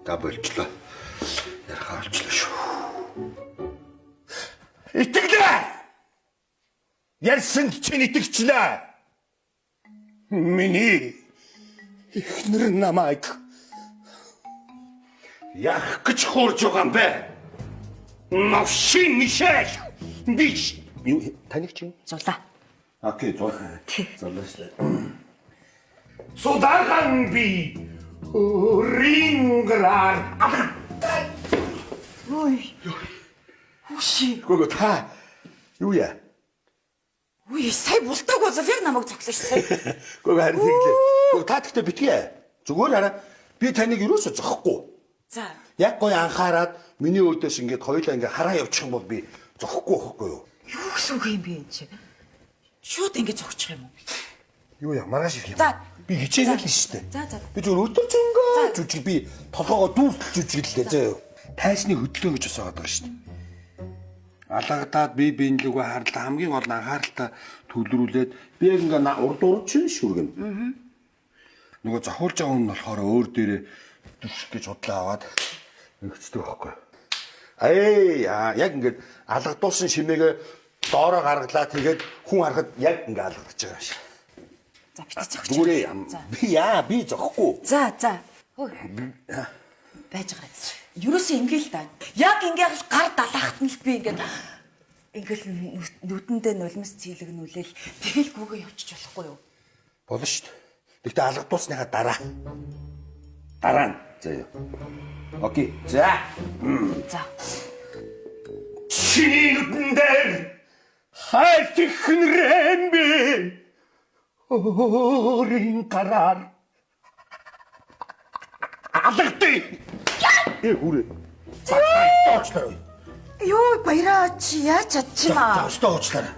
За болчлоо. Ярахаа болчлоо шүү. Итгэлээ. Ярьсан чинь итгэжлээ. Миний ихнэр намайг яах гэж хуурж байгаа юм бэ? Навшин Мишель. Биш. Юу таних чинь? Зулаа. Окей, зулаашлаа. Судархан би ринграар. Ой. Хүши. Гүг та юу яа? Үй сая бултаг бол яг намайг цоглоо шээ. Гүг харин тэглээ. Гүг та тэгтээ битгий. Зүгээр хараа. Би таныг юусоо зохихгүй. За. Яг гоё анхаарад миний өөдөөс ингээд хоёулаа ингээд хараа явчих юм бол би зохихгүй байхгүй юу? Юу гэсэн үг юм бэ энэ чи? Шууд ингэ зогчих юм уу? Юу яа маргааш ирэх юм. За. Би хичээгээл нь шүү дээ. За. Би зөв өдөржингөө жүжиг би толгоогоо дүүртэж жүжиглээ зөө. Тайсны хөдөлгөөн гэж усаагаад байгаа шүү дээ. Алгадаад би биеийн лүгөө харлаа хамгийн гол нь анхааралтай төвлөрүүлээд би яг ингээ урд урд чинь шүргэнэ. Нөгөө зохиулж байгаа хүн нь болохоор өөр дээрээ дүрших гэж худлаа аваад өгчдөг байхгүй. Яг ингээд алгадуулсан шимээгээ доороо гаргалаа тэгээд хүн харахад яг ингээ алгадаж байгаа юм шиг. За битээ зогч. Зүгээр би зогхгүй. За. Хөөе. Байж гараа. Юусэн ингээл та. Яг ингээл гар далаахт нь л би ингээл нүдэндээ нулимс цэглэгнүүлээл тэгэл гүгөө явчих болохгүй юу? Болно шүү дээ. Тэгтээ алгадуулсныхаа дараа нь. За юу. Окей. За. За. Шинээр хайфихнэрэн би өөрийн гараар алгадъя. Хүрээ. Оочлаа. Юу баяраа чи яаж чадчихна? Оочлаа.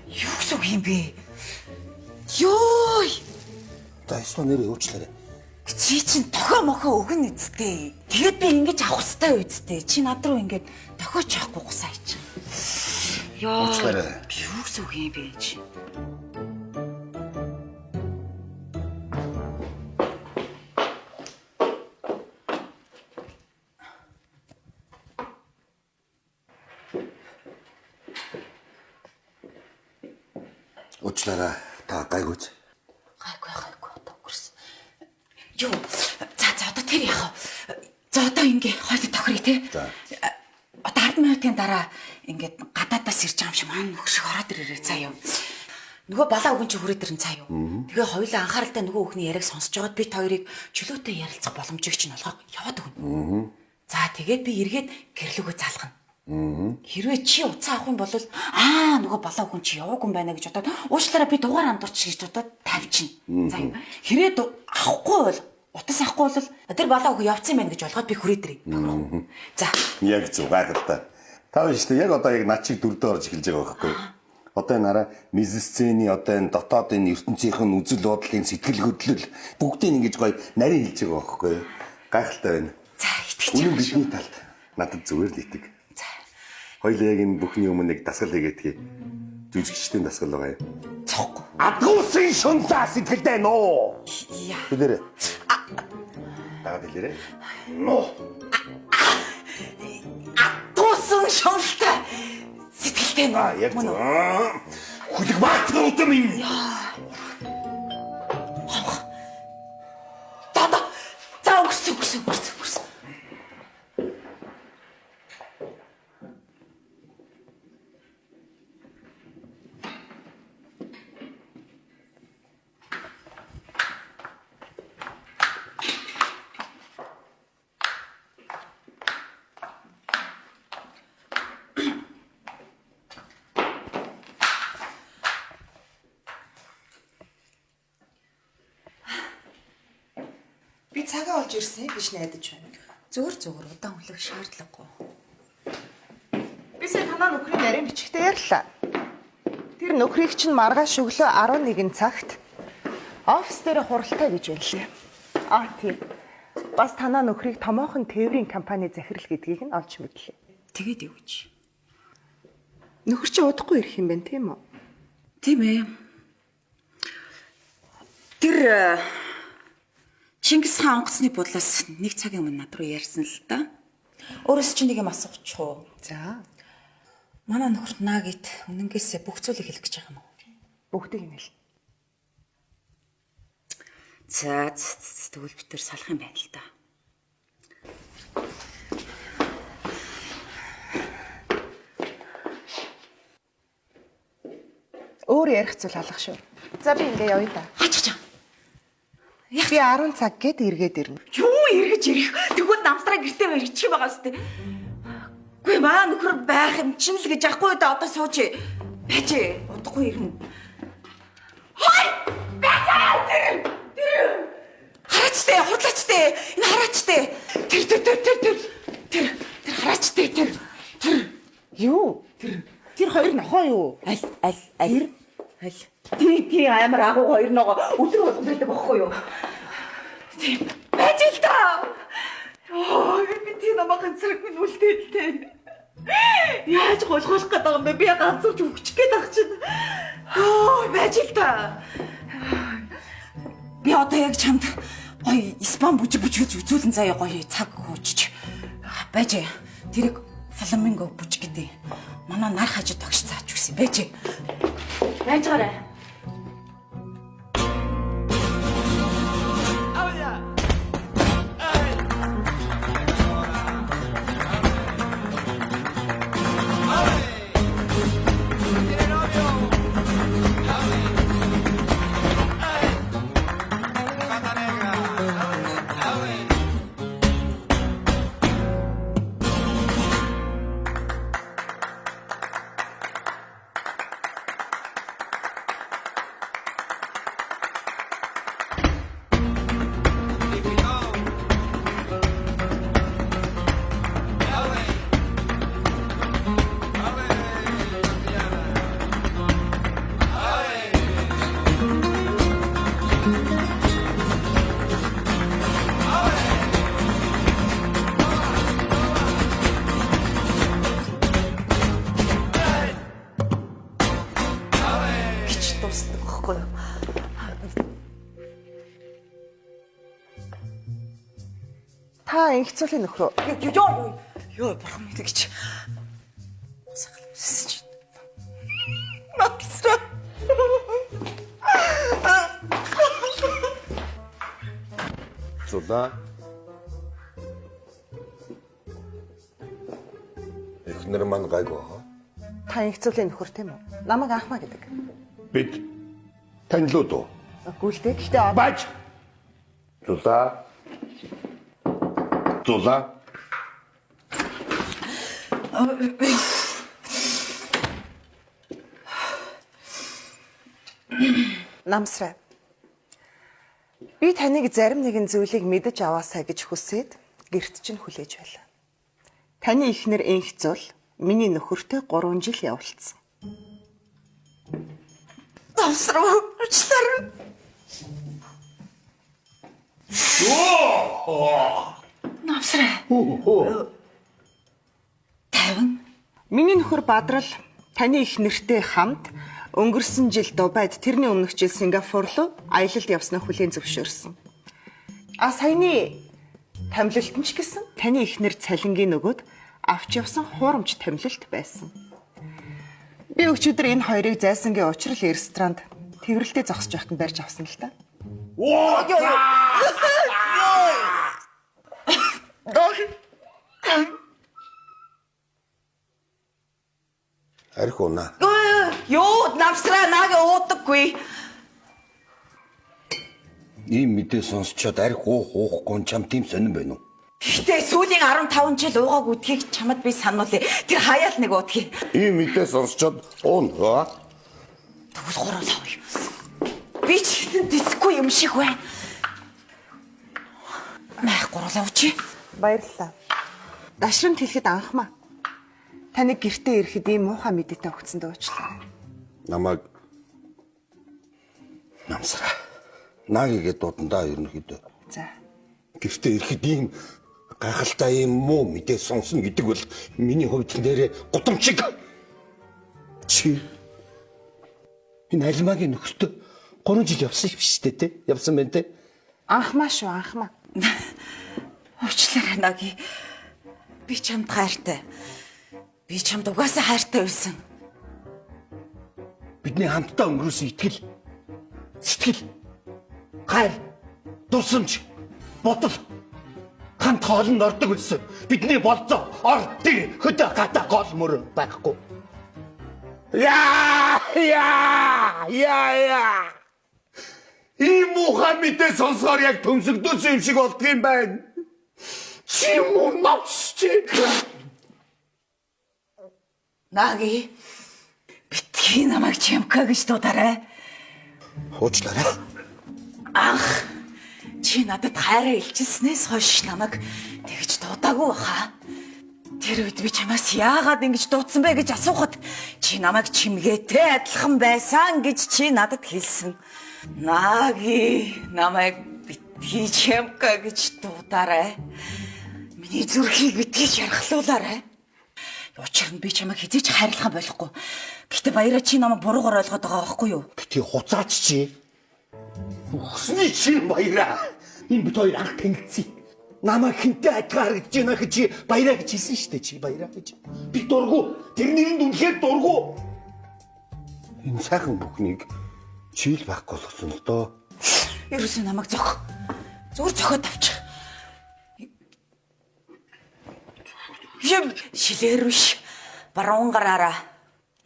Юу гэсэн үг юм бэ? Ёо! За эсвэл нэрээ уучлаарай. Чи чин тохоо мохоо өгнө үсттэй. Тэгээд би ингэж авах хэрэгтэй үсттэй. Чи над руу ингэж тохиоч авахгүй гусаа ич. Ёо. Уучлаарай. Юу гэсэн үг юм бэ чи? Уучлаарай. Та гайгүйч. Гайгүй одоо үрс. Юу? За одоо тэр яах вэ? За одоо ингэ хойло тохирё те. За. Одоо 10 минутын дараа ингээд гадаадаас ирж байгаа юм шиг маань хөшиг ороод ирээрээ заа юу. Нөгөө балаа өгөн чи хүрээд ирэн цаа юу. Тэгээ хоёулаа анхааралтай нөгөө хүүхний яриаг сонсож байгаад би хоёрыг чөлөөтэй ярилцах боломжийг чинь олгоо яваад өгнө. За тэгээд би эргээд гэрлүүгөө залгана. Хэрвээ чи уцаа авах юм бол нөгөө балаа хүн чи яваагүй юм байна гэж бодоод уучлаарай би дугаар андуурч гэж бодоод тавьчихна. За юм. Хэрвээ авахгүй бол утас авахгүй бол тэр балаа хүн явцсан байна гэж ойлгоод би хүрээд ирье. За. Яг зөв гайхалтай. Та биш үү яг одоо яг над чиг дүрдээ орж эхэлж байгаа байхгүй юу? Одоо энэ араа мизисцений одоо энэ дотоод энэ ертөнцийнхэн үзэл бодлын сэтгэл хөдлөл бүгдийг ингэж гоё нарийн хэлж байгаа байхгүй юу? Гайхалтай байна. За итгэж Үнэн бидний талд надад зүгээр л итэг. Хоёул яг энэ бүхний өмнө нэг дасгал хийгээдгий. Жүжигчдийн дасгал байгаа юм. цохгүй. Адгуусын шунлаа сэтгэлдээ нөө. Яа. Хэлээрэй. Дагаад хэлээрэй. Нөө. Атуусан шунлтай сэтгэлтэй нөө. Яг зөв. Хүлэг баатсан утам юм. За өгсөн. Би цагаа олж ирсэн биш найдаж байна. Зүгээр удаан хүлэх шаардлагагүй. Би сая танаа нөхрийн нарийн бичгтээ ярьлаа. Тэр нөхрийг чинь маргааш өглөө 11 цагт офис дээр хуралтай гэж байлээ. Тийм. Бас танаа нөхрийг томоохон тээврийн компани захирал гэдгийг нь олж мэдлээ. Тэгээд юу гэж? Нөхөр чи удахгүй ирэх юм байна тийм үү? Тийм ээ. Тэр Чингис хаан онгоцны бодлоос нэг цагийн өмнө над руу ярьсан л да. Өөрөөс чи нэг юм асуучих уу? За. Манай нөхөрт наагид үнэнгээсээ бүх зүйлийг хэлэх гэж байгаа юм уу? Бүгдийг нь хэл. За тэгвэл бид төр салах юм байна л да. Өөр ярих зүйл алах шүү. За би ингээ явъя да. Ачаа. Би 10 цаг гээд эргээд ирнэ. Юу эргэж ирэх? Тэгвэл намстраа гэртээ барьчих байгаа сте. Гүй маа нөхөр байх юм чинь л гэж яахгүй да одоо сууж. Байж удахгүй ирнэ. Хай! Тэр! Хараачтай, хурлаачтай. Энэ хараачтай. Тэр хараачтай тэр. Юу? Тэр хоёр нохоо юу? Аль. Тий амар агуу хоёр ногоо өдөр болгон байдаг байхгүй юу? Тийм. Байж л та. Оо, би тий намайг зэрэг минь үлдээдтэй. Яаж голгоох гэдэг юм бэ? Би ганцурч өгчих гээд ах чинь. Оо, байж л та. Би одоо яг чамд гоё спам бүжгэж үзүүлэн заяа гоё цаг хуучиж. Байж. Тэрийг фламинго бүж гэдэг. Манай нар хажид тогш цаач өгсөн байж. Байж гараа. Та инхцүүлийн нөхрөө. Йоо бурхан мэдээ гэж. Сахалсан чи. Максра. Зулаа. Эхнэр маань гайгүй хаа. Та инхцүүлийн нөхөр тийм үү? Намайг анхмаа гэдэг. Бид танилуд уу? Гүйлтэй. Гэхдээ Бач. Зулаа. Намсраа. Би таныг зарим нэгэн зүйлийг мэдэж аваасаа гэж хүсээд гэрт чинь хүлээж байлаа. Таны эхнэр инхцүүл миний нөхөртэй 3 жил явуулсан. Намсраа. Таван. Миний нөхөр Бадрал таны их нэртэй хамт өнгөрсөн жил Дубайд тэрний өмнөх жил Сингапур руу аялалд явснаа хүлээн зөвшөөрсөн. Саяны томилолт нь ч гэсэн таны их нэр цалингийн нөгөөд авч явсан хуурамч томилолт байсан. Би өчигдөр энэ хоёрыг зайсангийн учрал ресторанд тэрвэрлдээ зогсож байхад нь барьж авсан л та. Арх унаа. Юу намсраа нааг уудаггүй. Ийм мэдээ сонсчоод арх уухгүй чам тийм сонирн байна уу? Гэтэ сүүлийн 15 жил уугааг үдхийг чамд би сануулъя. Тэр хаяал нэг уудгийг. Ийм мэдээ сонсчод уунаа. Тэгвэл гурав авъя. Би ч дисгүй юм шиг байна. Мах гурлаа учи. Баярлалаа. Дашрамт хэлэхэд анхмаа. Таны гэртээ ирэхэд ийм муухай мэдээтэй өгсөн дөөчлээ. Намайг намсраа. Наагийн дуудандаа ерөнхийдөө. За. Гэртээ ирэхэд ийм гайхалтай юм муу мэдээ сонсно гэдэг бол миний хувьд нэрээ гудамжиг. Чи энэ альмагийн нөхөртөө 3 жил явсан биш үү те? Явсан байна те? Анхмаа шүү, анхмаа. Уучлаарай наги. Би чамд хайртай. Би чамд угаасаа хайртай байсан. Бидний хамтдаа өнгөрөөсөн сэтгэл, гайр, дурсамж, бодол хамт хоолнд ордог байсан. Бидний болцоо, ордын хөдөө гадаа гол мөр байхгүй. Яа! Ийм муухай мэдээ сонсоор яг төмсөгдөөсөн юм шиг болдго юм байна. Чи муунаас чи. Наги. Битгий намайг чамка гэж дуудаарай. Уучлаарай. Ах. Чи надад хайраа илчилснээс хойш намайг тэгж дуудаагүй баха. Тэр үед би чамаас яагаад ингэж дуудсан бэ гэж асуухад чи намайг чимгээтэй адилхан байсан гэж чи надад хэлсэн. Наги намайг битгий чамка гэж дуудаарай. Миний зүрхийг битгий шархлуулаарай. Учир нь би чамайг хизээч хайрлах болохгүй. Гэхдээ баяраа чи намайг буруугаар ойлгоод байгаа байхгүй юу? Бити хуцаач чи. Үхсний чи баяраа. Энэ бит хоёр анх танилцъя. Намайг хинтээ адилхан харагдаж байна гэж чи баяраа гэж хэлсэн шүү дээ чи баяраа гэж. Би дургу. Тэр нэрэнд үнэхээр дургу. Энэ сайхан бүхнийг чийл байхгүй болгосон л доо. Ерөөсөө намайг зөх. Зүгээр зөхөд авчих. Юм шилээр биш. Баруун гараараа.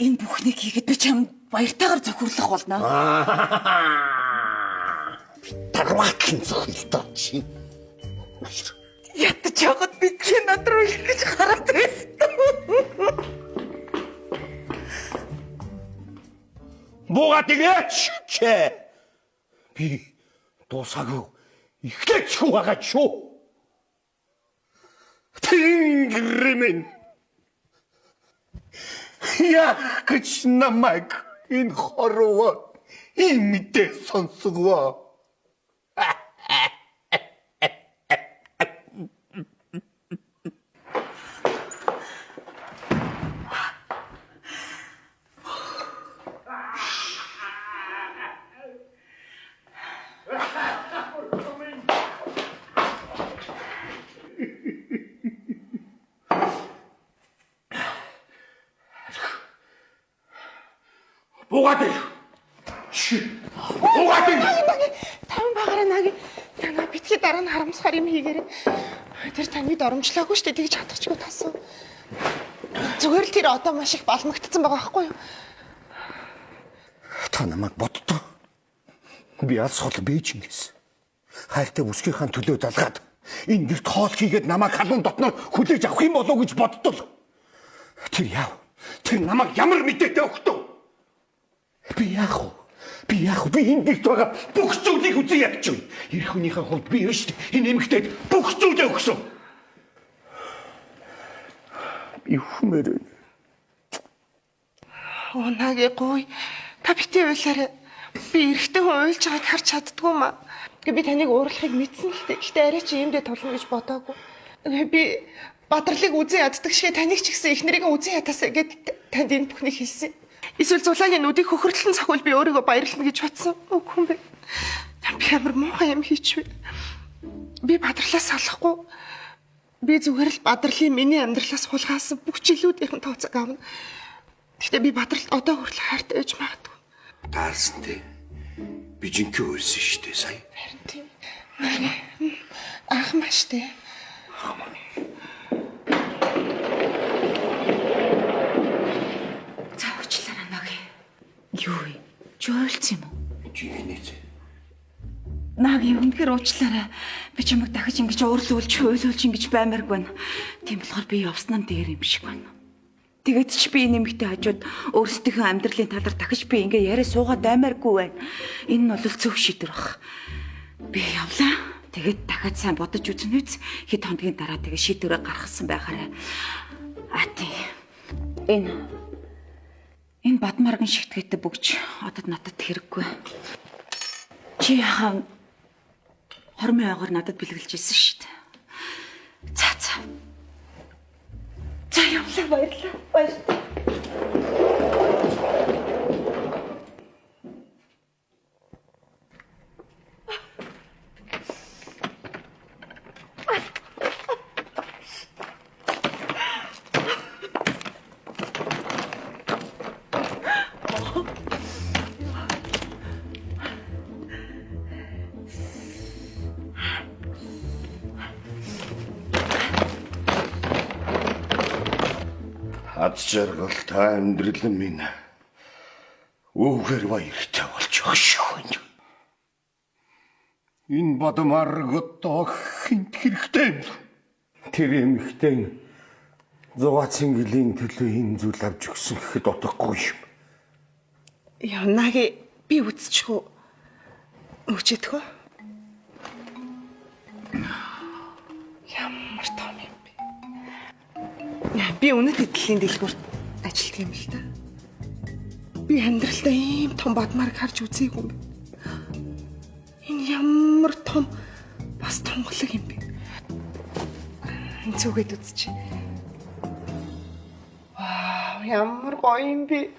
Энэ бүхнийг хийгээд би чам баяртайгаар зохирлох болно. Тарваатлан зохиол доо чи. Ятж жагаад би чи над руу их гэж хараад байсан. Буугаад игээч чи. Би дуусаагүй ихлэж шүү байгаа шүү. Тэнгэрэмэн. Яах гэж намайг энэ хорвоо энэ мэдээ сонсгоо. Буугаад ир. Буугаад ир. Таван багаараа наги. Танаа битгий дараа нь харамсахаар юм хийгээрэй. Тэр таныг доромжлоогүй штэ тэгж хатчихгүй тасан. Зүгээр л тэр одоо маш их балмагдсан байгаа байхгүй юу? Та намайг боддоо. Би алс хол бийж ингэсэн. Хайртай бүсгийнхаа төлөө залгаад энэ гэрт хоол хийгээд намайг халуун дотноор хүлээж авах юм болов уу гэж боддоо. Тэр яав? Тэр намайг ямар мэдээтэй өгтөө? Би яах вэ? Би энэ гэрт байгаа бүх зүйлийг үзэн ядчих. Ирэх хүнийхээ хувьд би биш энэ эмэгтэйд бүх зүйлээ өгсөн. Би хүмээр. Унаги гой. Та битээ уйлаарай. Би эрэхтэй хүн уйлж байгааг харж чаддгүй маа. Би таныг уурлахыг мэдсэн л дээ. Гэтэ арай чи иймдээ тулна гэж бодоагүй. Би Бадрлыг үзэн яддаг шиг таныг ч гэсэн эхнэрийг үзэн ятаасаа гэд танд энэ бүхнийг хэлсэн. Эсвэл зулаагийн нүдийг хөхөрлөн цохвол би өөрийгөө баярлна гэж бодсон. Үгүй юм бэ. Би амар муухай юм хийчихвэ. Би Бадрлаас салахгүй. Би зүгээр л Бадрлын миний амьдралаас хулгаалсан бүх жилүүдийн тооцоог авна. Гэхдээ би Бадралд одоо хүртэл хайртай байж магадгүй. Таарсан тий. Би жинхэнэ үйлсэн шүү дээ сая. Харин тийм. Ах маш тий. Цаавчлаараа наги. Юу вэ? Жойлц юм уу? Жинхэнэ. Наги үнэхээр уучлаарай. Би чамайг дахиж ингэж уурлуулж, хуйлуулж ингэж баймарг байна. Тийм болохоор би явснаа дээр юм шиг байна. Тэгээд ч би нэмэгтэй хажууд өөрсдийнхөө амьдралын талаар дахиж би ингээ яриа суугаад баймааргүй байна. Энэ нь бол зөв шийдвэр баг. Би явлаа. Тэгээд дахиад сайн бодож үзнэ үз. Хэд хоногийн дараа тэгээд шийдвэрээ гаргасан байхаарай. Тийм. Энэ бадмарган шигтгээтэй бүгж одод надад хэрэггүй. Чи яхаа хормын ойгоор надад бэлгэлж ирсэн шүү дээ. За. За явлаа баярлалаа. Баярлалаа. Ад жаргал та амьдрал минь өвгөр баяртай болж өгшөө. Энэ бадмаргот хинт хэрэгтэй. Тэр эмэгтэй 6 цэнгэлийн төлөө энэ зүйл авч өгсөн гэхэд утгагүй юм. Янаги би үзчихв. Өчөдгөө. Ямар том юм бэ? Би үнэт эдлийн дэлгүүрт ажилладаг юм л да. Би амьдралдаа ийм том бадмарыг харж үзээгүй юм бэ. Энэ ямар том бас тунгалаг юм бэ? Энэ зүгээд үзчих. Вау, ямар гоё юм бэ?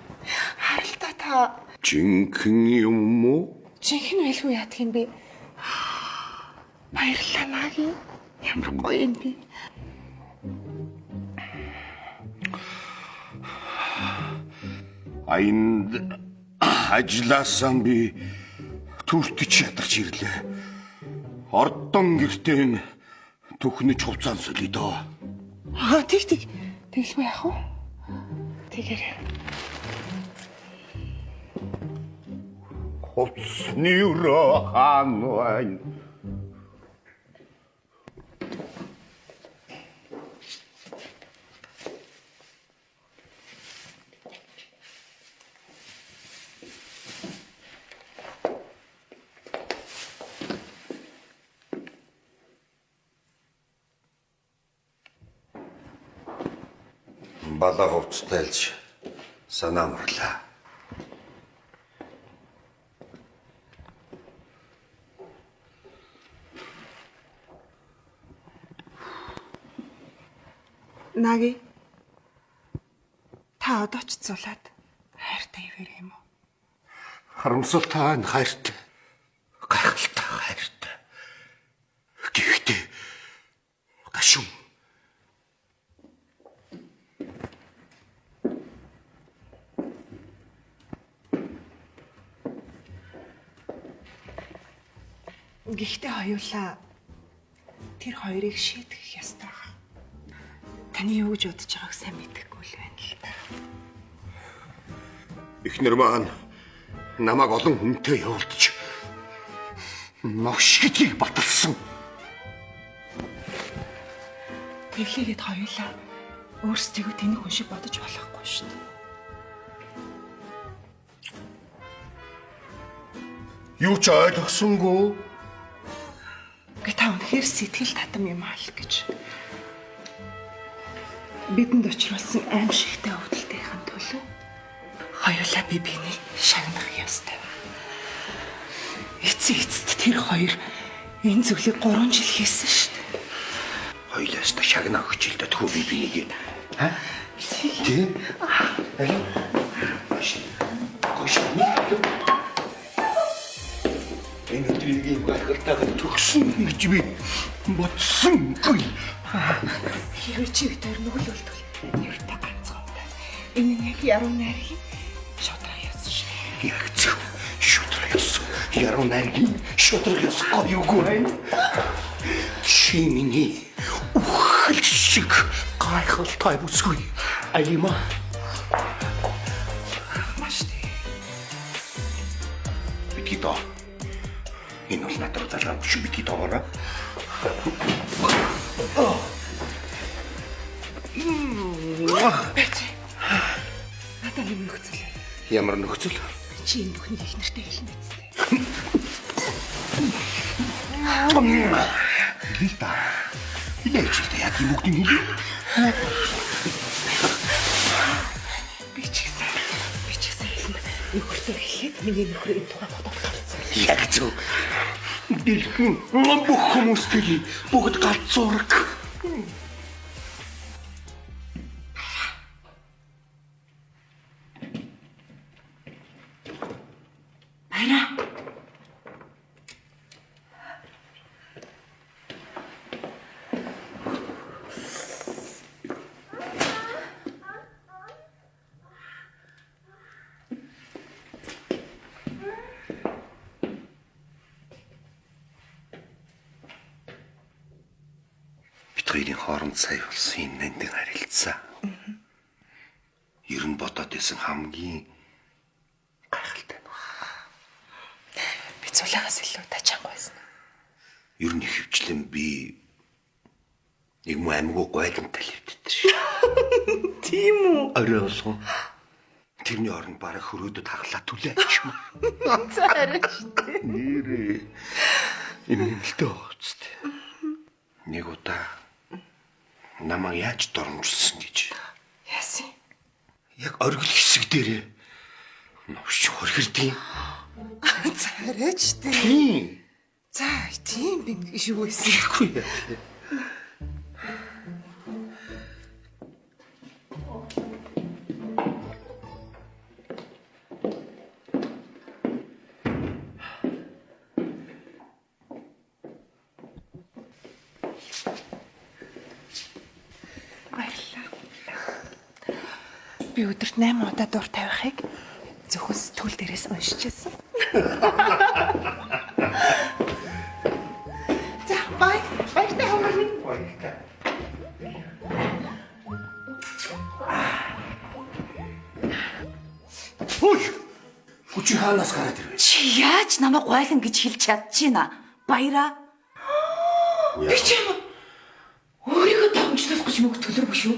Харалтаа та Жинхэнэ юм уу? жинхэнэ байлгүй яадаг юм бэ? Баярлалаа Наги. Ямар гоё юм бэ? Аянд ажилласан би төртөж ядарч ирлээ. Ордон гэртээ түхнэж хувцаан сүлээ дөө. Тэг. Тэглгүй яах вэ? Тэгэрэй. Хувцсны өрөө хаана байна? Балаа хувцтайлж санаа марлаа. Наги. Та одоо ч зулаад хайртай ивэр юм уу? Харамсалтай хайртай. Гайхалтай хайртай. Гэхдээ гашуун. Гэхдээ хоёулаа тэр хоёрыг шийдэх ёстой. Таны юу гэж бодож байгааг сайн мэдэхгүй л байна л да. Эхнэр маань намайг олон хүнтэй явуулж новш гэдгийг баталсан. Тэглээгээд хоёулаа өөрсдийгөө тэнийг хүн шиг бодож болохгүй шүү дээ. Юу ч ойлгосонгүй. Та үнэхээр сэтгэл татам юм аа л гэж. Бидэнд учруулсан аимшигтай өвдөлтийн төлөө хоёулаа биений шагнах ёстой. Эцэст тэр хоёр энэ зүйлийг 3 жил хийсэн шүү дээ. Хоёлаас та шагнаа хөчилдө тхүү би бинийг. Тий? Гош. Энэ өдрийн гайхалтайгаар төгсөн гэж би бодсонгүй. Хэрвээ чи өдөр нүгэл болтол юутай ганцхан. Энэ нь яг яруу найргийн шодроо яасан шүү. Яг зөв. Шудраг ёс. Яруу найргийн шудраг ёс гоёгүй байна. Чи миний ухал шиг гайхалтай бүсгүй. Аяма. Маш тий. Битгий доо. Энэ бол надад залгаан биш битгий доогоорой. Надад юм нөхцөл. Ямар нөхцөл? Чи энэ бүхний их нэртэй хэлнэ үстэй. Лита. Илээч яг юм бүгд хэлээ. Би ч гэсэн хэлнэ. Нөхөртөө хэлээд миний нөхрийн тухай бодоод гарцсан. Яг зөв. Дэлхийн бүх хүмүүстэй бүгд галзуураг. Баяраа. Бид хоёрын хооронд сая болсон энэ нандин харилцаа. Ер нь бодоод исэн хамгийн гайхалтай нь. Би цулаагаас илүү тачаангүй байсан. Ер нь хөвчлэн би нэг муу амьгүй гойлонтой л хэвдэж шүү. Тийм үү? Орой болгон тэрний оронд бараг хөрөөдөд хаглаа түлээч юм. Цаарай шүү дээ. Нэрээ. Энэ нэлтэй хөөцтэй. Нэг удаа намайг яаж доромжилсан гэж. Яасан? Яг оргил хэсэг дээрээ новш хорхирдیں۔ За арайч тий. Тийм. За тийм би шүү байсан. Ихгүй яа. Баярлалаа. Би өдөрт 8 удаа дур тавихыг зөвхөн сэтгүүл дээрээс уншижсэн. За бай. Баяртай хэмээн. Хөөе. Хүчи хаанаас гараад ирвэ? Чи яаж намайг гойлон гэж хэлж чадчихна? Баяраа. Би ч юм өөрийгөө томчлох гэж мөнгө төлөргүй шүү.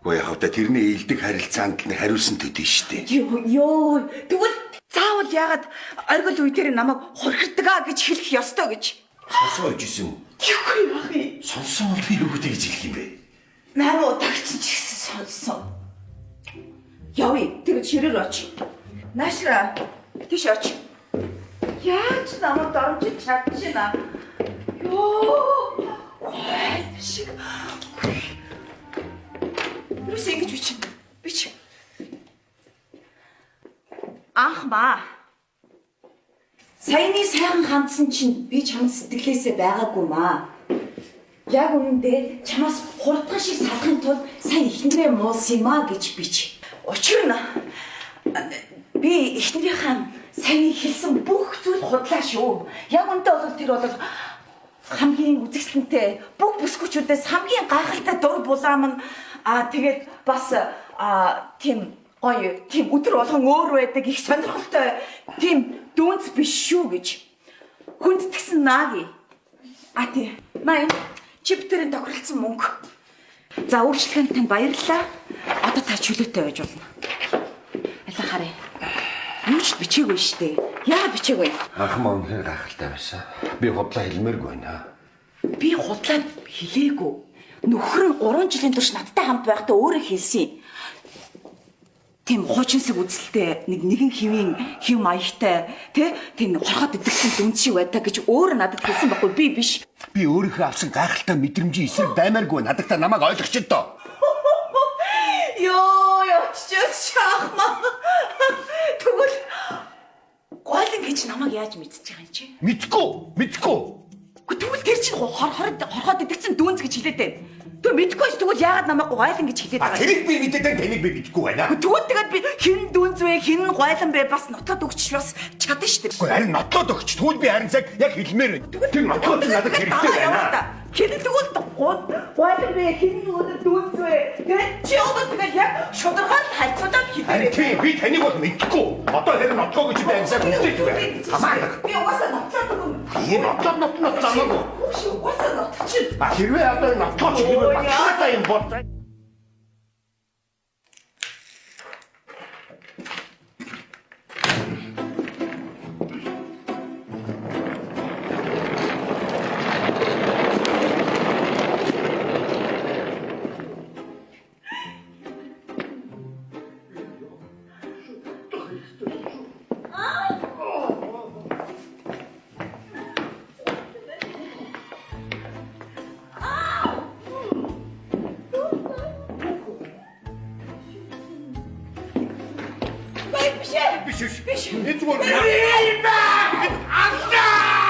Гоо яхав та тэрний илдэг харилцаанд нь хариулсан төдий штэ. Йоо. Тэгвэл заавал яагаад оргил үе дээр намайг хорхирдаг аа гэж хэлэх ёстой гэж. Сонсгоо ижсэн үү? Юугүй яах вэ? Сонссон бол би нүгтэй гэж хэлэх юм бэ. 8 удаагч ч гэсэн сонссон. Явъя. Тэгээд ширээр оч. Наашра. Тийш оч. Яаж намайг дормжиж чадчихна? Йоо. Ой, шиг. Юусе ингэж бичин. Бич. Анх маа. Саяны сайхан хандсан чинь би чамд сэтгэлээсээ байгаагүй маа. Яг үнэндээ чамаас хурдхан шиг салахын тулд сайн ихнэрээ муулсан юм а гэж бич. Учир нь би ихнэрийнхээ сайн хэлсэн бүх зүйл худлаа шүү. Яг үнэндээ бол тэр бол хамгийн үзэсгэлэнтэй бүх бүсгүүчүүдээс хамгийн гайхалтай дур булаам нь тэгээд бас тийм гоё тийм өдөр болгон өөр байдаг их сонирхолтой тийм дүүнц биш шүү гэж хүндэтгсэн нааги. Тийм. Маа чи битэрийн тохиролцсон мөнгө. За үйлчлэгэнд тань баярлалаа. Одоо та чөлөөтэй байж болно. Алин харъя. Юу ч бичээгүй штэ. Яа бичээгүй? Ах маань үнээр гайхалтай байсан. Би худлаа хэлмээргүй байна. Би худлаа хэлээгүй. Нөхөр нь 3 жилийн турш надтай хамт байхдаа өөрөө хэлсэн. Тийм хуучинсаг үзэлтэй нэгэн хэв маягтай тийм хорхоод идэгсэн дүн шиг байдаг гэж өөрөө надад хэлсэн байхгүй би биш. Би өөрийнхөө авсан гайхалтай мэдрэмжийн эсрэг баймааргүй надад намайг ойлгочих доо. Йоо явчихж шахмаа. Тэгвэл гойлон гэж намайг яаж мэдчихэж байгаа юм чи? Мэдгүй. Тэгвэл тэр чинь хорхоод идэгсэн дүнз гэж хэлээд байна. Тэг мэдгүй ч тэгвэл яагаад намайг гойлон гэж хэлээд байгаа юм? Тэрийг би мэдээд таныг би мэдгүй байна. Тэгвэл тэгээд би хин дүнз вэ, хин гойлон бэ бас нотлоод өгч бас чадна шүү дээ. Гэхдээ харин нотлоод өгч. Тэгвэл би харин цаг яг хэлмээр байна. Тэр нотлоод надад хэрэгтэй байна. Хин тэгвэл гойлон бэ, хин дүнз вэ? Тэгээд чи одоо тэгээд яг шударгаар хайцуулаад Харин хэлээ. тийм би таныг бол мэдгүй. Одоо хэрэг нотлоо гэж би амьсаад мэдээд байна. Хамаагүй. Би угаасаа нотлоод өгнө. Би нотлоо. Чи угаасаа нотлчих. Хэрвээ одоо нотлооч гэвэл батлаатай юм бол. Биш. Энэ зүгээр. Аллаа!